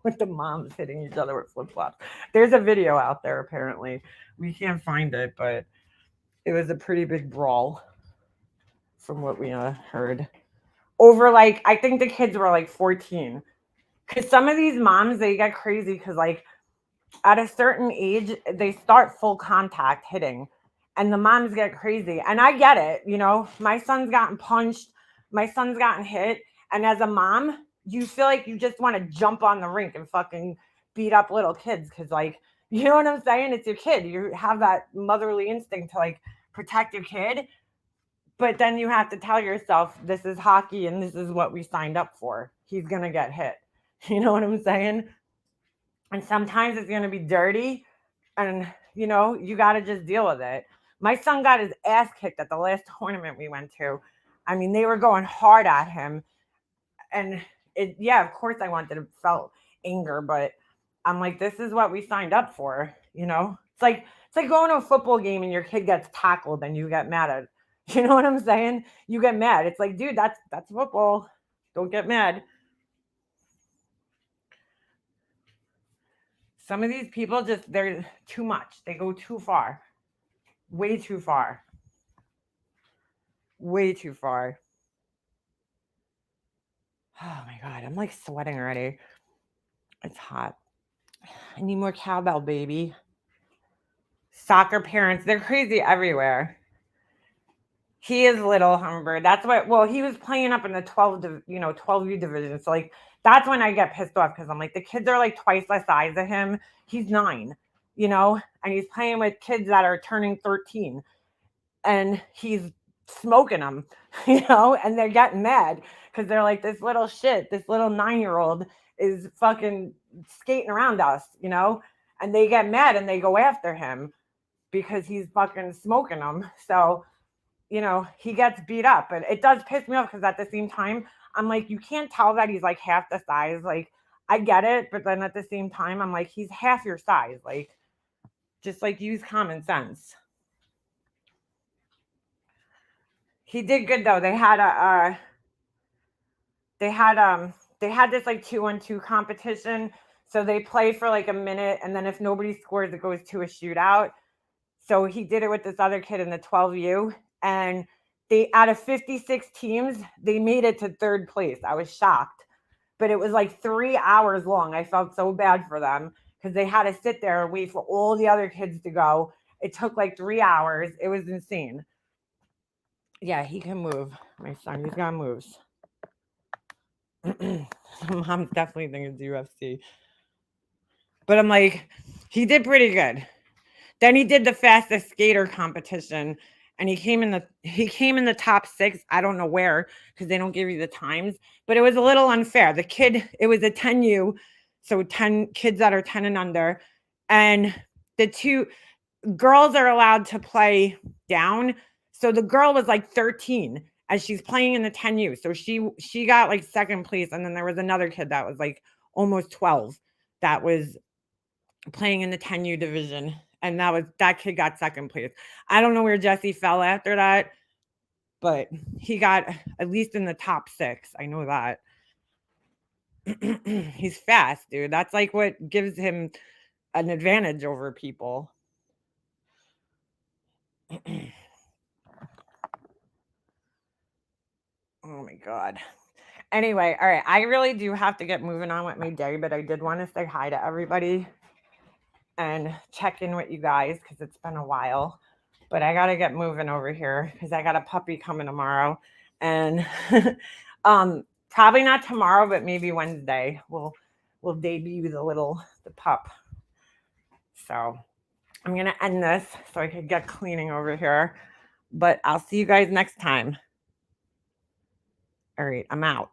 with the moms hitting each other with flip flops. There's a video out there, apparently. We can't find it, but it was a pretty big brawl from what we heard. Over like, I think the kids were like 14. Because some of these moms, they get crazy because, like, at a certain age, they start full contact hitting. And the moms get crazy. And I get it. My son's gotten punched. My son's gotten hit. And as a mom, you feel like you just want to jump on the rink and fucking beat up little kids. Because, like, you know what I'm saying? It's your kid. You have that motherly instinct to, like, protect your kid. But then you have to tell yourself, this is hockey and this is what we signed up for. He's going to get hit. You know what I'm saying? And sometimes it's going to be dirty and, you got to just deal with it. My son got his ass kicked at the last tournament we went to. I mean, they were going hard at him. And of course I wanted to felt anger, but I'm like, this is what we signed up for, It's like going to a football game and your kid gets tackled and you get mad at. You know what I'm saying? You get mad. It's like, dude, that's football. Don't get mad. Some of these people they're too much. They go too far. Way too far. Way too far. Oh my god, I'm like sweating already. It's hot. I need more cowbell, baby. Soccer parents, they're crazy everywhere. He is little Humber. That's what. Well, he was playing up in the 12U division. So like that's when I get pissed off because I'm like the kids are like twice the size of him. He's 9, and he's playing with kids that are turning 13, and he's smoking them, and they're getting mad because they're like this little shit, this little 9-year-old is fucking skating around us, and they get mad and they go after him because he's fucking smoking them. So he gets beat up. And it does piss me off because at the same time, I'm like, you can't tell that he's like half the size. Like, I get it. But then at the same time, I'm like, he's half your size. Like, just like use common sense. He did good though. They had this like 2-on-2 competition. So they play for like a minute, and then if nobody scores, it goes to a shootout. So he did it with this other kid in the 12U, and they out of 56 teams, they made it to third place. I was shocked. But it was like 3 hours long. I felt so bad for them because they had to sit there and wait for all the other kids to go. It took like 3 hours. It was insane. Yeah, he can move. My son, he's got moves. Mom's definitely thinking UFC. But I'm like, he did pretty good. Then he did the fastest skater competition, and he came in the top 6. I don't know where because they don't give you the times, but it was a little unfair. It was a 10U, so 10 kids that are 10 and under, and the 2 girls are allowed to play down. So the girl was like 13 as she's playing in the 10U. So she got like second place, and then there was another kid that was like almost 12 that was playing in the 10U division, and that kid got second place. I don't know where Jesse fell after that, but he got at least in the top 6. I know that. He's fast, dude. That's like what gives him an advantage over people. Oh my god. Anyway, all right. I really do have to get moving on with my day, but I did want to say hi to everybody and check in with you guys because it's been a while. But I gotta get moving over here because I got a puppy coming tomorrow, and probably not tomorrow, but maybe Wednesday we'll debut the pup. So I'm gonna end this so I could get cleaning over here. But I'll see you guys next time. All right, I'm out.